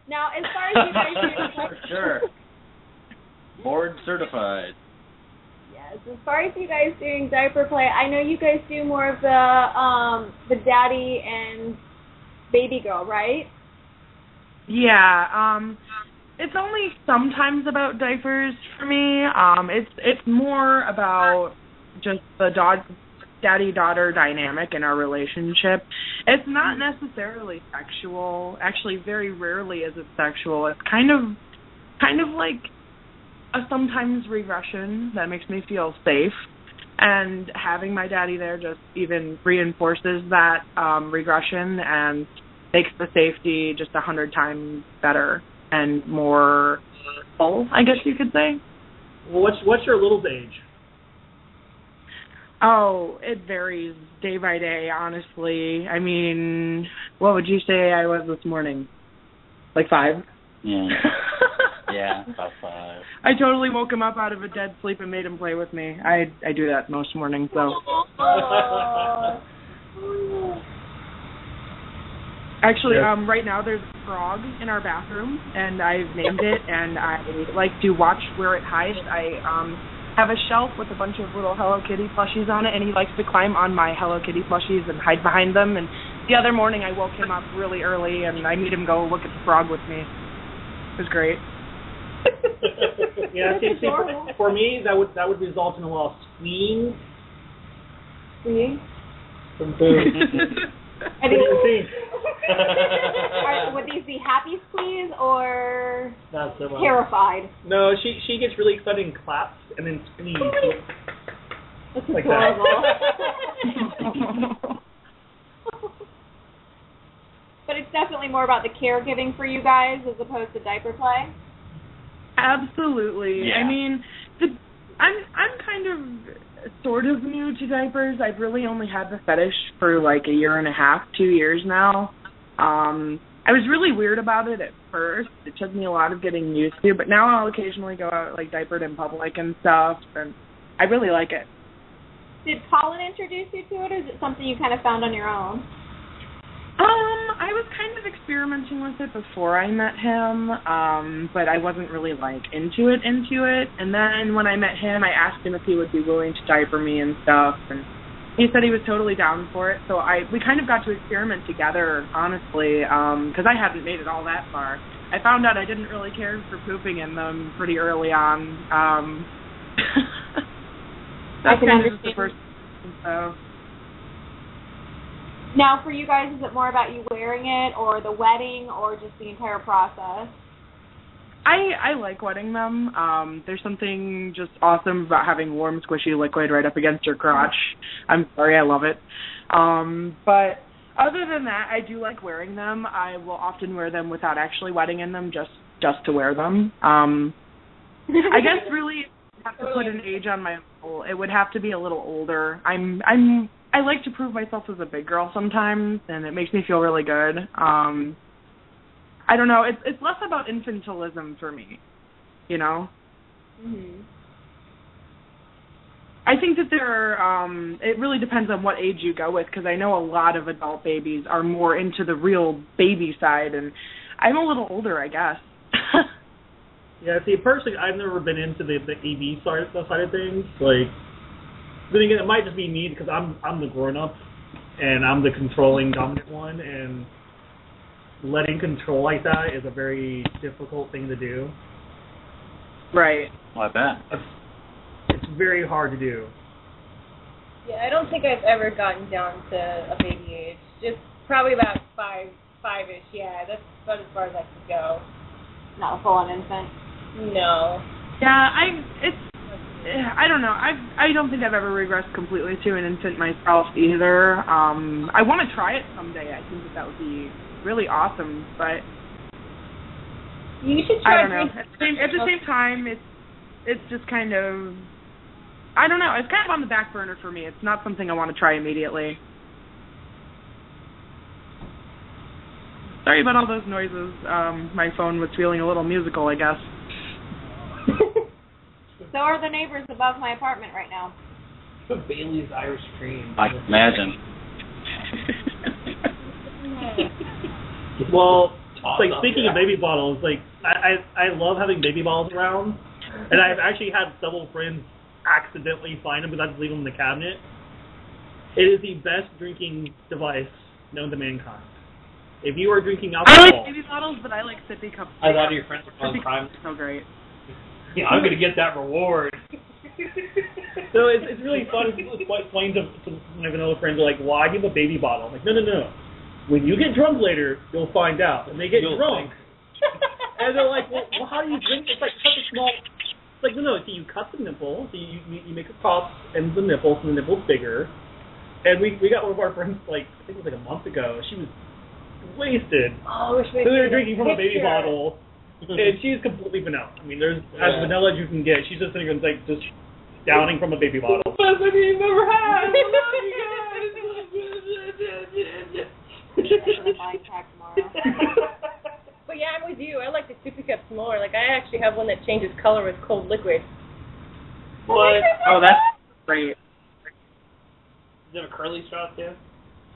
Now, as far as you guys do... For sure. Board certified. Yes, as far as you guys doing diaper play, I know you guys do more of the daddy and baby girl, right? Yeah, it's only sometimes about diapers for me. It's more about just the daddy-daughter dynamic in our relationship. It's not necessarily sexual. Actually, very rarely is it sexual. It's kind of like a sometimes regression that makes me feel safe. And having my daddy there just even reinforces that regression and makes the safety just 100 times better and more full, I guess you could say. Well, what's your little's age? Oh, it varies day by day, honestly. I mean, what would you say I was this morning? Like 5? Yeah. Yeah, about 5. I totally woke him up out of a dead sleep and made him play with me. I do that most mornings, so. Actually, right now there's a frog in our bathroom, and I've named it, and I like to watch where it hides. I have a shelf with a bunch of little Hello Kitty plushies on it, and he likes to climb on my Hello Kitty plushies and hide behind them. And the other morning I woke him up really early, and I made him go look at the frog with me. It was great. Yeah, see, for me that would result in a lot of squeeing. Squeeing? From boom. Would these be happy squeeze or Not so much. terrified? No, she gets really excited and claps and then squeeze. That's like adorable. But it's definitely more about the caregiving for you guys as opposed to diaper play. Absolutely. Yeah. I mean, I'm kind of sort of new to diapers. I've really only had the fetish for like a year and a half, 2 years now. I was really weird about it at first. It took me a lot of getting used to, but now I'll occasionally go out like diapered in public and stuff, and I really like it. Did Colin introduce you to it, or is it something you kind of found on your own? I was kind of experimenting with it before I met him, but I wasn't really like into it. And then when I met him, I asked him if he would be willing to diaper me and stuff, and he said he was totally down for it. So we kind of got to experiment together, honestly, because I hadn't made it all that far. I found out I didn't really care for pooping in them pretty early on. That's kind of just the first. So. Now, for you guys, is it more about you wearing it, or the wetting, or just the entire process? I like wetting them. There's something just awesome about having warm, squishy liquid right up against your crotch. I'm sorry, I love it. But other than that, I do like wearing them. I will often wear them without actually wetting in them, just to wear them. I guess really, if I have to put an age on my level, it would have to be a little older. I like to prove myself as a big girl sometimes, and it makes me feel really good. I don't know. It's less about infantilism for me, you know? Mm-hmm. I think that it really depends on what age you go with, because I know a lot of adult babies are more into the real baby side, and I'm a little older, I guess. Yeah, see, personally, I've never been into the AV side of things. Like, then again, it might just be me because I'm the grown-up, and I'm the controlling dominant one, and letting control like that is a very difficult thing to do. Right. Well, I bet. It's very hard to do. Yeah, I don't think I've ever gotten down to a baby age. Just probably about five-ish. Yeah, that's about as far as I can go. Not a full-on infant. No. Yeah, I don't know. I don't think I've ever regressed completely to an infant myself either. I want to try it someday. I think that would be really awesome, but you should try. I don't know. At the same time, it's just kind of, I don't know. It's kind of on the back burner for me. It's not something I want to try immediately. Sorry about all those noises. My phone was feeling a little musical, I guess. So are the neighbors above my apartment right now. Bailey's Irish Cream. I can imagine. Well, like speaking of baby bottles, like I love having baby bottles around, and I've actually had several friends accidentally find them because I just leave them in the cabinet. It is the best drinking device known to mankind. If you are drinking alcohol, I like baby bottles, but I like sippy cups. A lot of your friends are on Prime. So great. Yeah, I'm gonna get that reward. So it's really fun to explain to my vanilla friends, like, why give a baby bottle? I'm like, no. When you get drunk later, you'll find out. And they get drunk. And they're like, well, how do you drink? It's like such a small... It's like, no, so you cut the nipple, so you make a cross and the nipple, so the nipple's bigger. And we got one of our friends, like, I think it was like a month ago. She was wasted. Oh, wish we so they were drinking from a baby picture. bottle. And she's completely vanilla. I mean, there's as vanilla as you can get. She's just sitting there, like, just downing from a baby bottle. Best thing you've ever had. I love you guys. But yeah, I'm with you. I like the sippy cups more. Like, I actually have one that changes color with cold liquid. What? Oh, that's great. Does it have a curly straw too?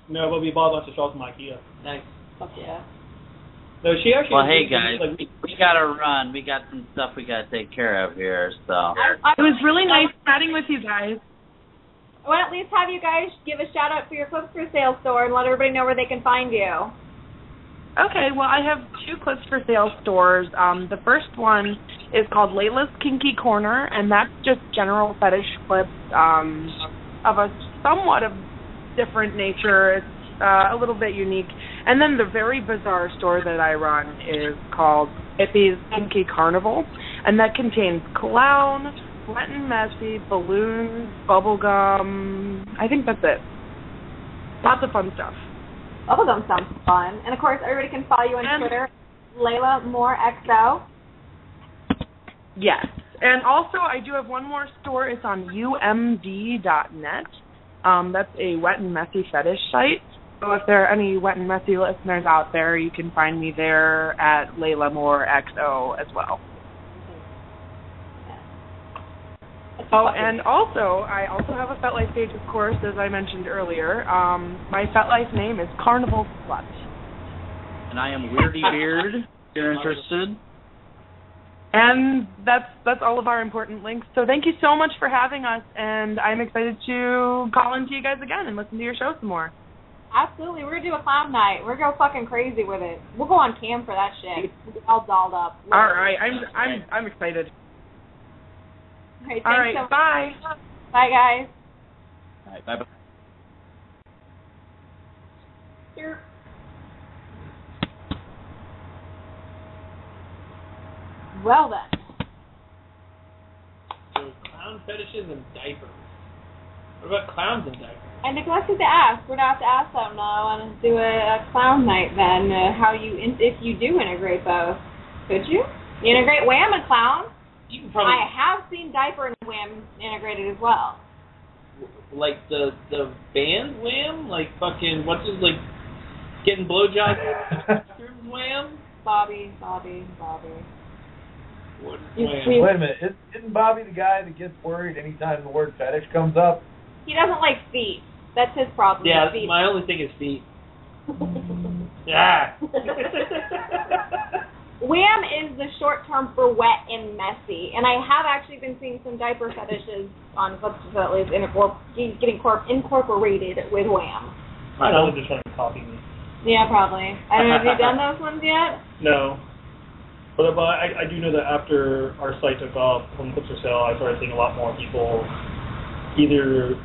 No, but we bought a bunch of straws from IKEA. Nice. Fuck yeah. No, she actually. Well, hey guys, we gotta run. We got some stuff we gotta take care of here. So it was really nice chatting with you guys. I want to at least have you guys give a shout out for your Clips for Sale store and let everybody know where they can find you. Okay, well, I have 2 Clips for Sale stores. The first one is called Layla's Kinky Corner, and that's just general fetish clips of a somewhat of different nature. It's a little bit unique. And then the very bizarre store that I run is called Hippie's Kinky Carnival, and that contains clown, wet and messy, balloons, bubblegum. I think that's it. Lots of fun stuff. Bubblegum sounds fun. And of course, everybody can follow you on Twitter, Layla Moore XO. Yes. And also, I do have one more store. It's on umd.net. That's a wet and messy fetish site. So if there are any wet and messy listeners out there, you can find me there at Layla Moore XO as well. Oh, and also, I also have a FetLife page, of course, as I mentioned earlier. My FetLife name is Carnival Slut. And I am Weirdy Beard, if you're interested. And that's all of our important links. So thank you so much for having us, and I'm excited to call into you guys again and listen to your show some more. Absolutely. We're going to do a clown night. We're going to go fucking crazy with it. We'll go on cam for that shit. We'll be all dolled up. All right. I'm excited. All right, so much. Bye. Bye, guys. All right, bye-bye. Here. Well then. So clown fetishes and diapers. What about clowns and diapers? I neglected to ask. We're going to have to ask them now and do a clown night then. If you do integrate both. Could you? You integrate wham and clown? You can probably. I have seen diaper and wham integrated as well. Like the band wham? Like fucking, what's his, like, getting blowjobs wham? Bobby. What is wham? Wait a minute. Isn't Bobby the guy that gets worried anytime the word fetish comes up? He doesn't like feet. That's his problem. Yeah, feet. my only thing is feet. Yeah. Wham is the short term for wet and messy, and I have actually been seeing some diaper fetishes on substances that is getting incorporated with wham. I know they're just trying to copy me. Yeah, probably. I don't know. Have you done those ones yet? No. But I do know that after our site took off from Clips for Sale, I started seeing a lot more people either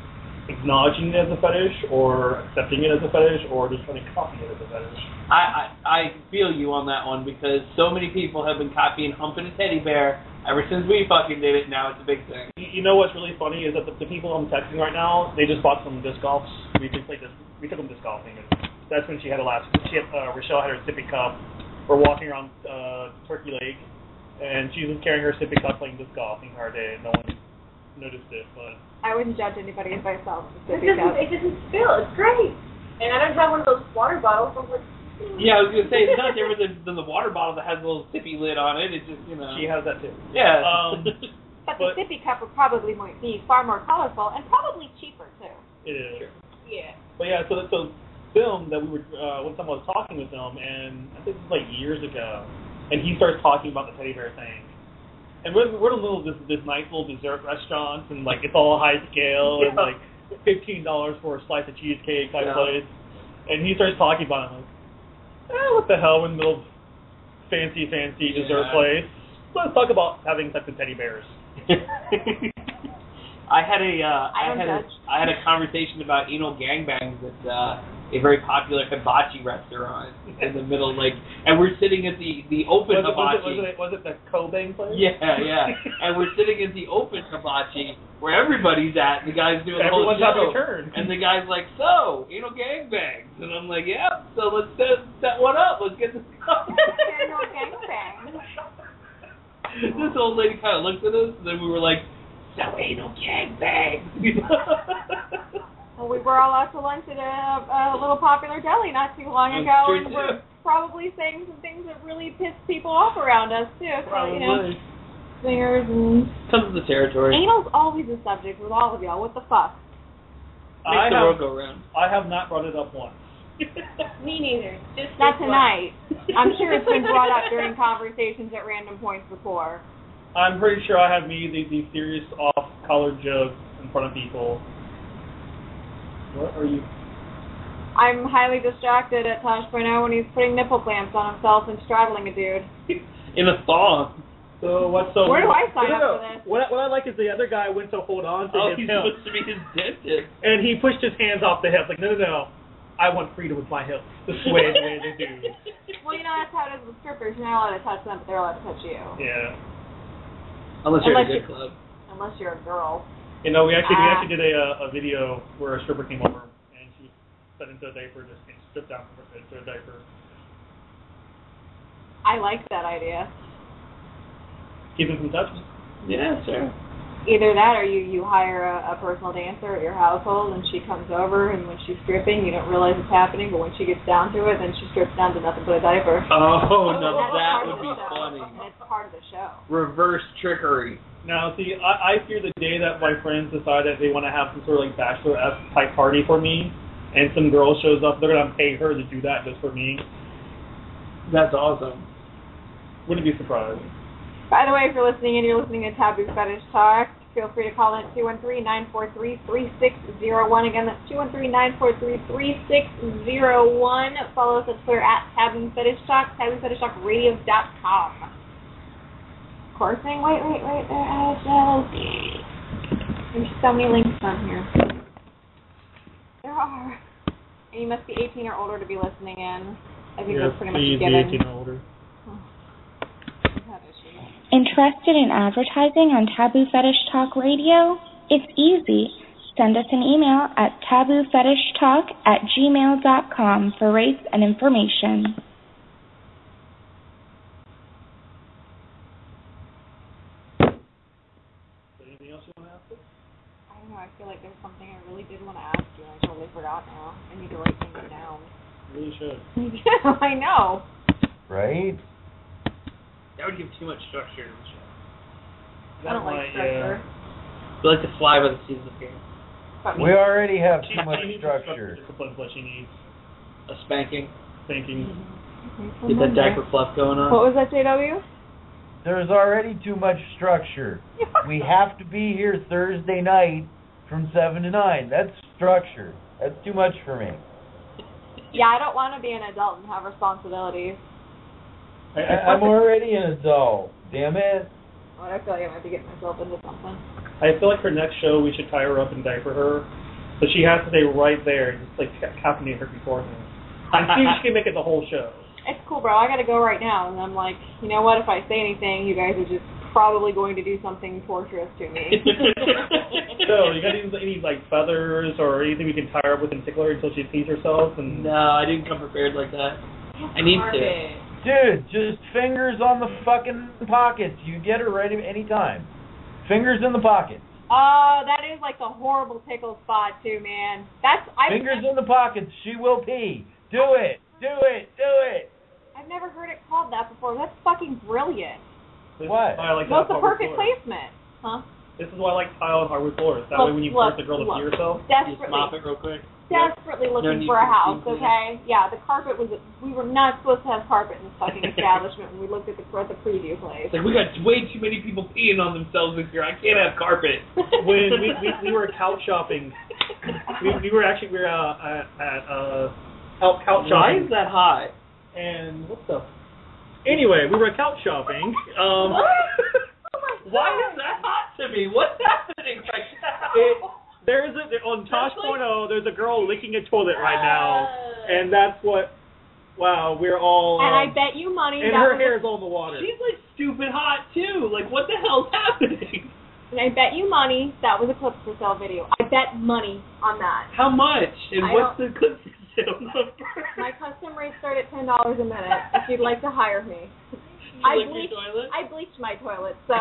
acknowledging it as a fetish or accepting it as a fetish or just trying to copy it as a fetish. I feel you on that one because so many people have been copying humping a teddy bear ever since we fucking did it. Now it's a big thing. You know what's really funny is that the people I'm texting right now, they just bought some disc golfs. We took them disc golfing. And that's when she had Rochelle had her sippy cup. We're walking around Turkey Lake, and she was carrying her sippy cup playing disc golf the entire day, and no one noticed it. But I wouldn't judge anybody if I saw the It doesn't spill. It's great. And I don't have one of those water bottles. I'm like, yeah, I was going to say, it's not different than the water bottle that has a little sippy lid on it. It just, She has that too. Yeah. But the sippy cup would probably be far more colorful and probably cheaper, too. It is. Yeah. But yeah, so film that we were, one time I was talking with him, and I think this was like years ago, and he starts talking about the teddy bear thing. And we're in the middle of this nice little dessert restaurant, and like it's all high scale, and like $15 for a slice of cheesecake type place. And he starts talking about it, like, what the hell, we're in the middle of fancy dessert place. Let's talk about having sex with teddy bears. I had a conversation about anal gangbangs at a very popular hibachi restaurant in the middle, and we're sitting at the open hibachi. Was it the Kobang place? Yeah. And we're sitting at the open hibachi where everybody's at, and the guy's doing the whole show. Everyone's having a turn. And the guy's like, so, anal gangbangs. And I'm like, yeah, so let's set one up. Let's get this going. Anal gangbangs. This old lady kind of looked at us, and then we were like, so anal gangbangs. Well, we were all out to lunch at a little popular deli not too long ago, and we're probably saying some things that really piss people off around us, too. So, swingers and... Comes with the territory. Anal's always a subject with all of y'all. What the fuck? Makes the world go round. I have not brought it up once. Me neither. Just not tonight. I'm sure it's been brought up during conversations at random points before. I'm pretty sure I have made these serious off-color jokes in front of people. What are you? I'm highly distracted at Tosh.0 when he's putting nipple clamps on himself and straddling a dude. In a thong. Where do I sign up for this? What I like is the other guy went to hold on to his he's hip. supposed to be his dentist. And he pushed his hands off the hip, like, no. I want freedom with my hips. The way they do. Well, that's how it is with strippers. You're not allowed to touch them, but they're allowed to touch you. Yeah. Unless you're in a good club. Unless you're a girl. We actually did a video where a stripper came over and she was set into a diaper, just stripped down into a diaper. I like that idea. Keeping some touch. Yeah, sure. Either that or you hire a personal dancer at your household and she comes over, and when she's stripping you don't realize it's happening, but when she gets down to it then she strips down to nothing but a diaper. Oh, no, that would be funny. And it's part of the show. Reverse trickery. Now, see, I fear the day that my friends decide that they want to have some sort of like bachelor-esque type party for me, and some girl shows up, they're going to pay her to do that just for me. That's awesome. Wouldn't be surprised. By the way, if you're listening to Taboo Fetish Talk, feel free to call in at 213-943-3601. Again, that's 213-943-3601. Follow us on Twitter at Taboo Fetish Talk, TabooFetishTalkRadio.com. Of course, wait, there's so many links on here. There are. And you must be 18 or older to be listening in. I think that's pretty much a given. 18 or older. Interested in advertising on Taboo Fetish Talk Radio? It's easy. Send us an email at taboofetishtalk@gmail.com for rates and information. Anything else you want to ask us? I don't know. I feel like there's something I really did want to ask you, and I totally forgot now. I need to write things down. You really should. Yeah, I know. Right? That would give too much structure to the show. I don't like structure. We like to fly by the seat of the pants. We already have too much She needs structure. discipline is what she needs. A spanking. thinking. Get that diaper fluff going on. What was that, JW? There's already too much structure. We have to be here Thursday night from 7 to 9. That's structure. That's too much for me. Yeah, I don't want to be an adult and have responsibilities. I'm already an adult. Damn it. Oh, I feel like I might be getting myself into something. I feel like for next show we should tie her up and diaper her, so she has to stay right there and just like caffeinate her beforehand. And see if she can make it the whole show. It's cool, bro. I gotta go right now, and I'm like, you know what? If I say anything, you guys are just probably going to do something torturous to me. So you got any like feathers or anything we can tie her up with and tickle her until she pees herself? And no, I didn't come prepared like that. I need to. Dude, just fingers on the fucking pockets. You get her ready anytime. Fingers in the pockets. Oh, that is like the horrible tickle spot too, man. Fingers in the pockets. She will pee. Do it. Do it. Do it. I've never heard it called that before. That's fucking brilliant. What? What's the perfect placement? Huh? This is why I like tile and hardwood floors. That way when you force the girl to pee herself, just mop it real quick. Desperately looking for a house, okay? Yeah, the carpet we were not supposed to have carpet in this fucking establishment when we looked at the preview place. It's like, we got way too many people peeing on themselves this year. I can't have carpet. When we were couch shopping, we were at couch shopping. Why is that hot? And what the? Anyway, we were couch shopping. Why is that hot to me? What's happening right now? On Tosh.0, there's a girl licking a toilet right now, and that's what. Wow, we're all. And I bet you money. And her hair is all in the water. She's like stupid hot too. Like, what the hell's happening? And I bet you money that was a clip for sale video. I bet money on that. How much? And what's the clip for sale number? My custom rates start at $10 a minute. If you'd like to hire me. I bleached my toilet, so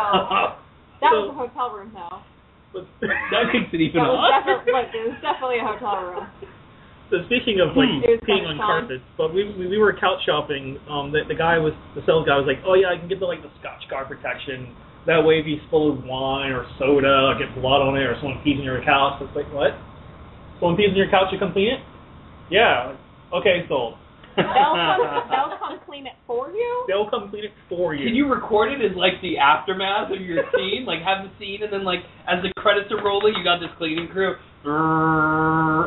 that was a hotel room though. That makes it even odd. It was definitely a hotel room. So speaking of like peeing on carpets, but we were couch shopping. The sales guy was like, oh yeah, I can get the Scotch guard protection. That way, if you spill wine or soda or get blood on it, or someone pees on your couch, it's like, what? Someone pees on your couch, you come clean it? Yeah. Okay, sold. They'll come clean it for you? They'll come clean it for you. Can you record it as like the aftermath of your scene? Like have the scene and then like as the credits are rolling, you got this cleaning crew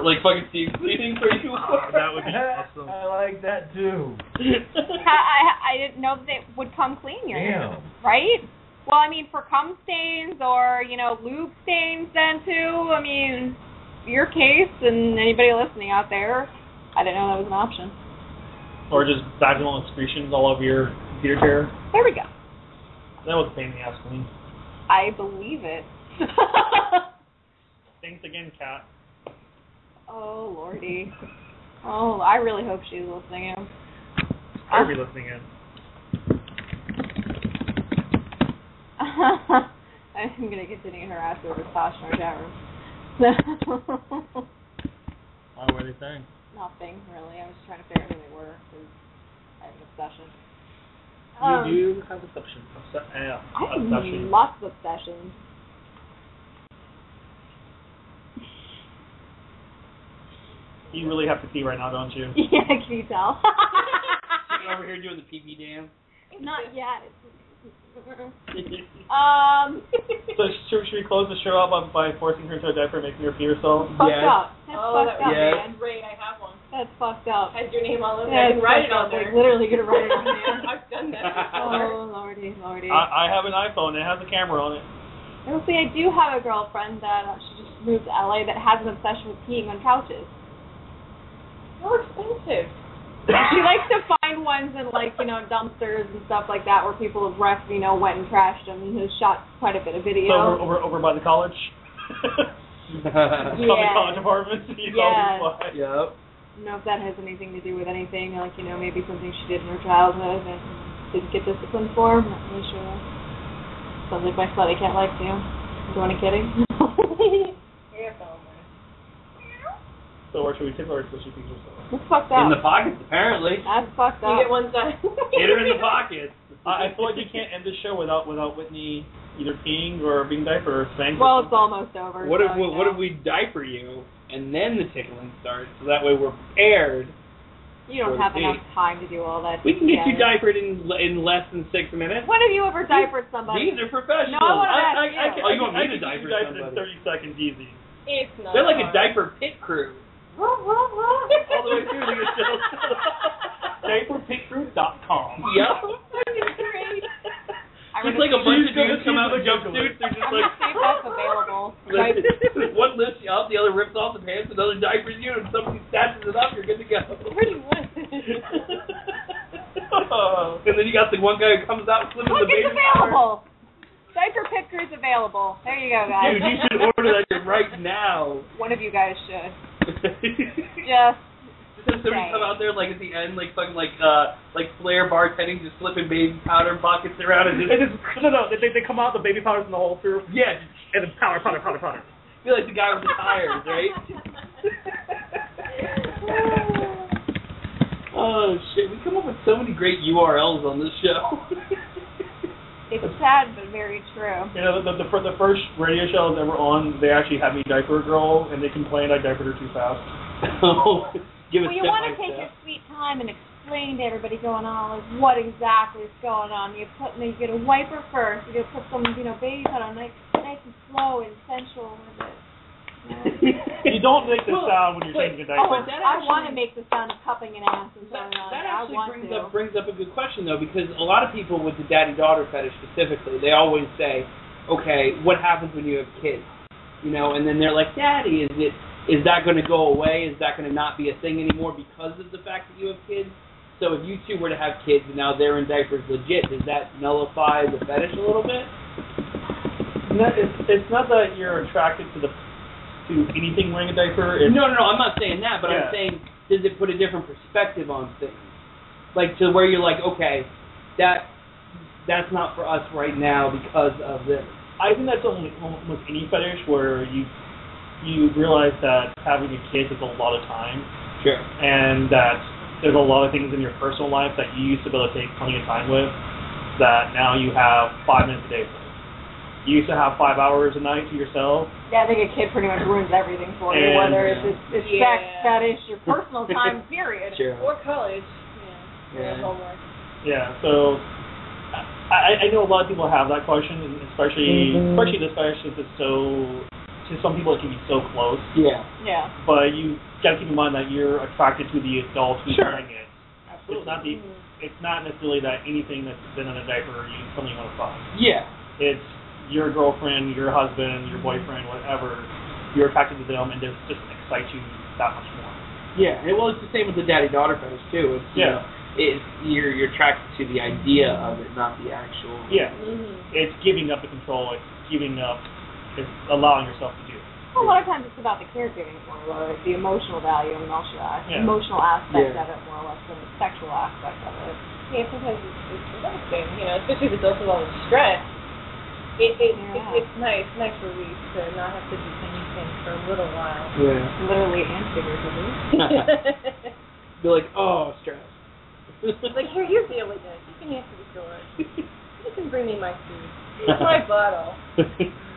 like fucking scene cleaning for you. That would be awesome. I like that too. I didn't know that they would come clean your hair. Right? Well, I mean, for cum stains or, lube stains then too, I mean, your case and anybody listening out there, I didn't know that was an option. Or just vaginal excretions all over your computer chair. There we go. That was a pain in the ass clean. I believe it. Thanks again, Kat. Oh, Lordy. Oh, I really hope she's listening in. I'll be listening in. I'm going to continue to harass over Tosh in our chat room. Why were they saying? Nothing, really. I was just trying to figure out who they were, because I have an obsession. You do have obsession. I have lots of obsessions. You really have to pee right now, don't you? Yeah, can you tell? You're over here doing the pee-pee dance? Not yet. So should we close the show up by forcing her into a diaper and making her pee herself? Fucked up. That's fucked up, man. Great, I have one. That's fucked up. Has your name all over it. Yeah, I can write it on there. Literally gonna write it on there. I've done that. Oh, Lordy. I have an iPhone. It has a camera on it. Well, see, I do have a girlfriend that she just moved to LA that has an obsession with peeing on couches. They're expensive. She likes to find ones in dumpsters and stuff like that where people have wrecked, went and trashed them, and has shot quite a bit of video. So over by the college. Yeah. The college apartments. Yep. Yep. I don't know if that has anything to do with anything, maybe something she did in her childhood and didn't get disciplined for. I'm not really sure. Sounds like my slutty cat likes you. Do you want a kitty? So where should we tickle her so she pees herself? That's fucked up. In the pockets, apparently. That's fucked up. You get one side. Hit her in the pockets. I feel like you can't end the show without Whitney either peeing or being diaper or spanked. Well, it's almost over. What if we diaper you and then the tickling starts, so that way we're prepared You don't have enough time to do all that. We can get you diapered in less than 6 minutes. When have you ever diapered somebody? These are professionals. No, I you want me to diaper somebody? In 30 seconds, easy. It's not. They're like a diaper pit crew. All the way through the show. Diaperpitcrew.com. Yep. Great. Just like a bunch of dudes come out in jumpsuits. They're just like. See if that's available. One lifts you up, the other rips off the pants, another diapers you, and somebody snatches it up. You're good to go. Pretty much. And then you got the one guy who comes out flipping the baby. It's available. Diaper Pit Crew's available. There you go, guys. Dude, you should order that shit right now. One of you guys should. Just somebody come out there like at the end, like fucking like Flair bartending, just flipping baby powder buckets around and just. No. They come out, the baby powder's in the hole through. Yeah. And then powder. I feel like the guy with the tires, right? Oh shit! We come up with so many great URLs on this show. It's sad, but very true. You know, the first radio show I was ever on, they actually had me diaper a girl, and they complained I diapered her too fast. You want to take your sweet time and explain to everybody going on like what exactly is going on. You get a wiper first. You put some baby powder on, nice and slow and sensual with it. You don't make the sound when you're changing a diaper. I want to make the sound of cupping an ass and so on. That actually brings up a good question though, because a lot of people with the daddy-daughter fetish specifically, they always say, okay, what happens when you have kids? And then they're like, Daddy, is that going to go away? Is that going to not be a thing anymore because of the fact that you have kids? So if you two were to have kids and now they're in diapers legit, does that nullify the fetish a little bit? No, it's not that you're attracted to anything wearing a diaper. No, I'm not saying that, but I'm saying, does it put a different perspective on things? Like to where you're like, okay, that's not for us right now because of this. I think that's almost any fetish where you realize that having a kid is a lot of time. Sure. And that there's a lot of things in your personal life that you used to be able to take plenty of time with that now you have 5 minutes a day for. You used to have 5 hours a night to yourself. Yeah, I think a kid pretty much ruins everything for you, whether it's sex, fetish, your personal time, period. Sure. Or college. Yeah. Homework. Yeah, so I know a lot of people have that question, and especially this fetish, since it's to some people it can be so close. Yeah. Yeah. But you got to keep in mind that you're attracted to the adult who's wearing it. Absolutely. It's not necessarily that anything that's been in a diaper you suddenly want to fuck. Yeah. It's your girlfriend, your husband, your boyfriend, whatever. You're attracted to them, and it just excites you that much more. Yeah. Well, it's the same with the daddy-daughter fetish too. You're attracted to the idea of it, not the actual. Yeah. It's giving up the control. It's allowing yourself to do it. Well, a lot of times it's about the caregiving more, or the emotional value and emotional aspect of it more or less than the sexual aspect of it. Yeah, sometimes it's relaxing, especially if it's also all the stress. It's nice relief to not have to do anything for a little while. Yeah. Literally and figuratively. Be like, oh, stress. Like, here, you deal with it. You can answer the door. You can bring me my food. Here's my bottle.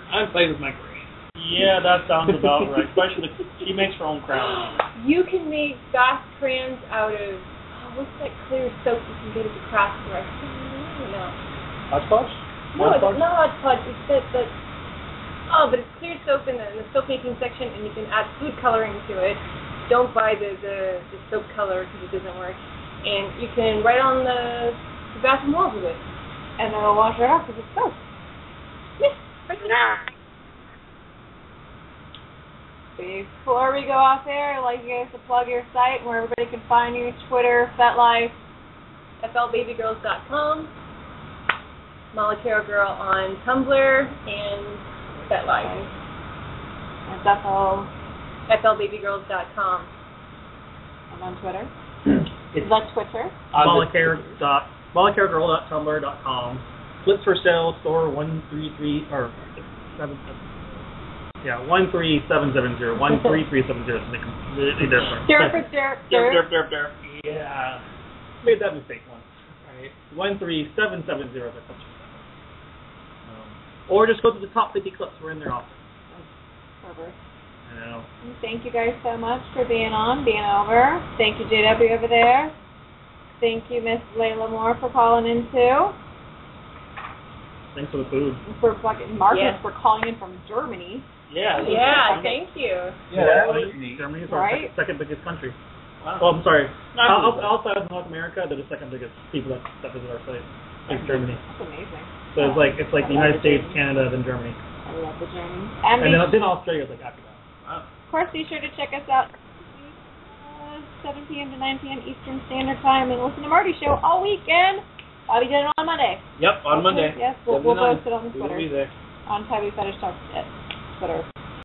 I'm playing with my brain. Yeah, that sounds about right. Especially she makes her own crowns. You can make fast crayons out of what's that clear soap you can get at the craft store? I don't know. Hodgepodge? No, it's not hodgepodge. It's but it's clear soap in the soap making section, and you can add food coloring to it. Don't buy the soap color because it doesn't work. And you can write on the bathroom walls with it. And then it'll wash right off because it's soap. Before we go off there, I'd like you guys to plug your site where everybody can find you: Twitter, FetLife, FLBabyGirls.com, Malakero Girl on Tumblr, and FetLife. And FLBabyGirls.com. And on Twitter? Is that Twitter? MalakeroGirl.tumblr.com. Flips for Sale Store 133 or 13700 13370 is completely different. Derp. Yeah, made that mistake once. Right, 13770 is our or just go to the top 50 clips. We're in there often. Perfect. You know. Thank you guys so much for being over. Thank you, JW over there. Thank you, Miss Layla Moore, for calling in too. Thanks for the food. And for fucking Marcus for calling in from Germany. Yeah. Yeah, thank you. Germany is our second biggest country. Wow. Oh, I'm sorry. Outside of North America, they're the second biggest people that visit our site. Like Germany. That's amazing. So it's like the United States, Canada, then Germany. I love the Germans. And then Australia is like after that. Wow. Of course, be sure to check us out 7 p.m. to 9 p.m. Eastern Standard Time and listen to Marty's show all weekend. I'll be doing it on Monday. Yep, on Monday. Yes, we'll post it on the Twitter. We'll be there. On Taboo Fetish Talk Twitter.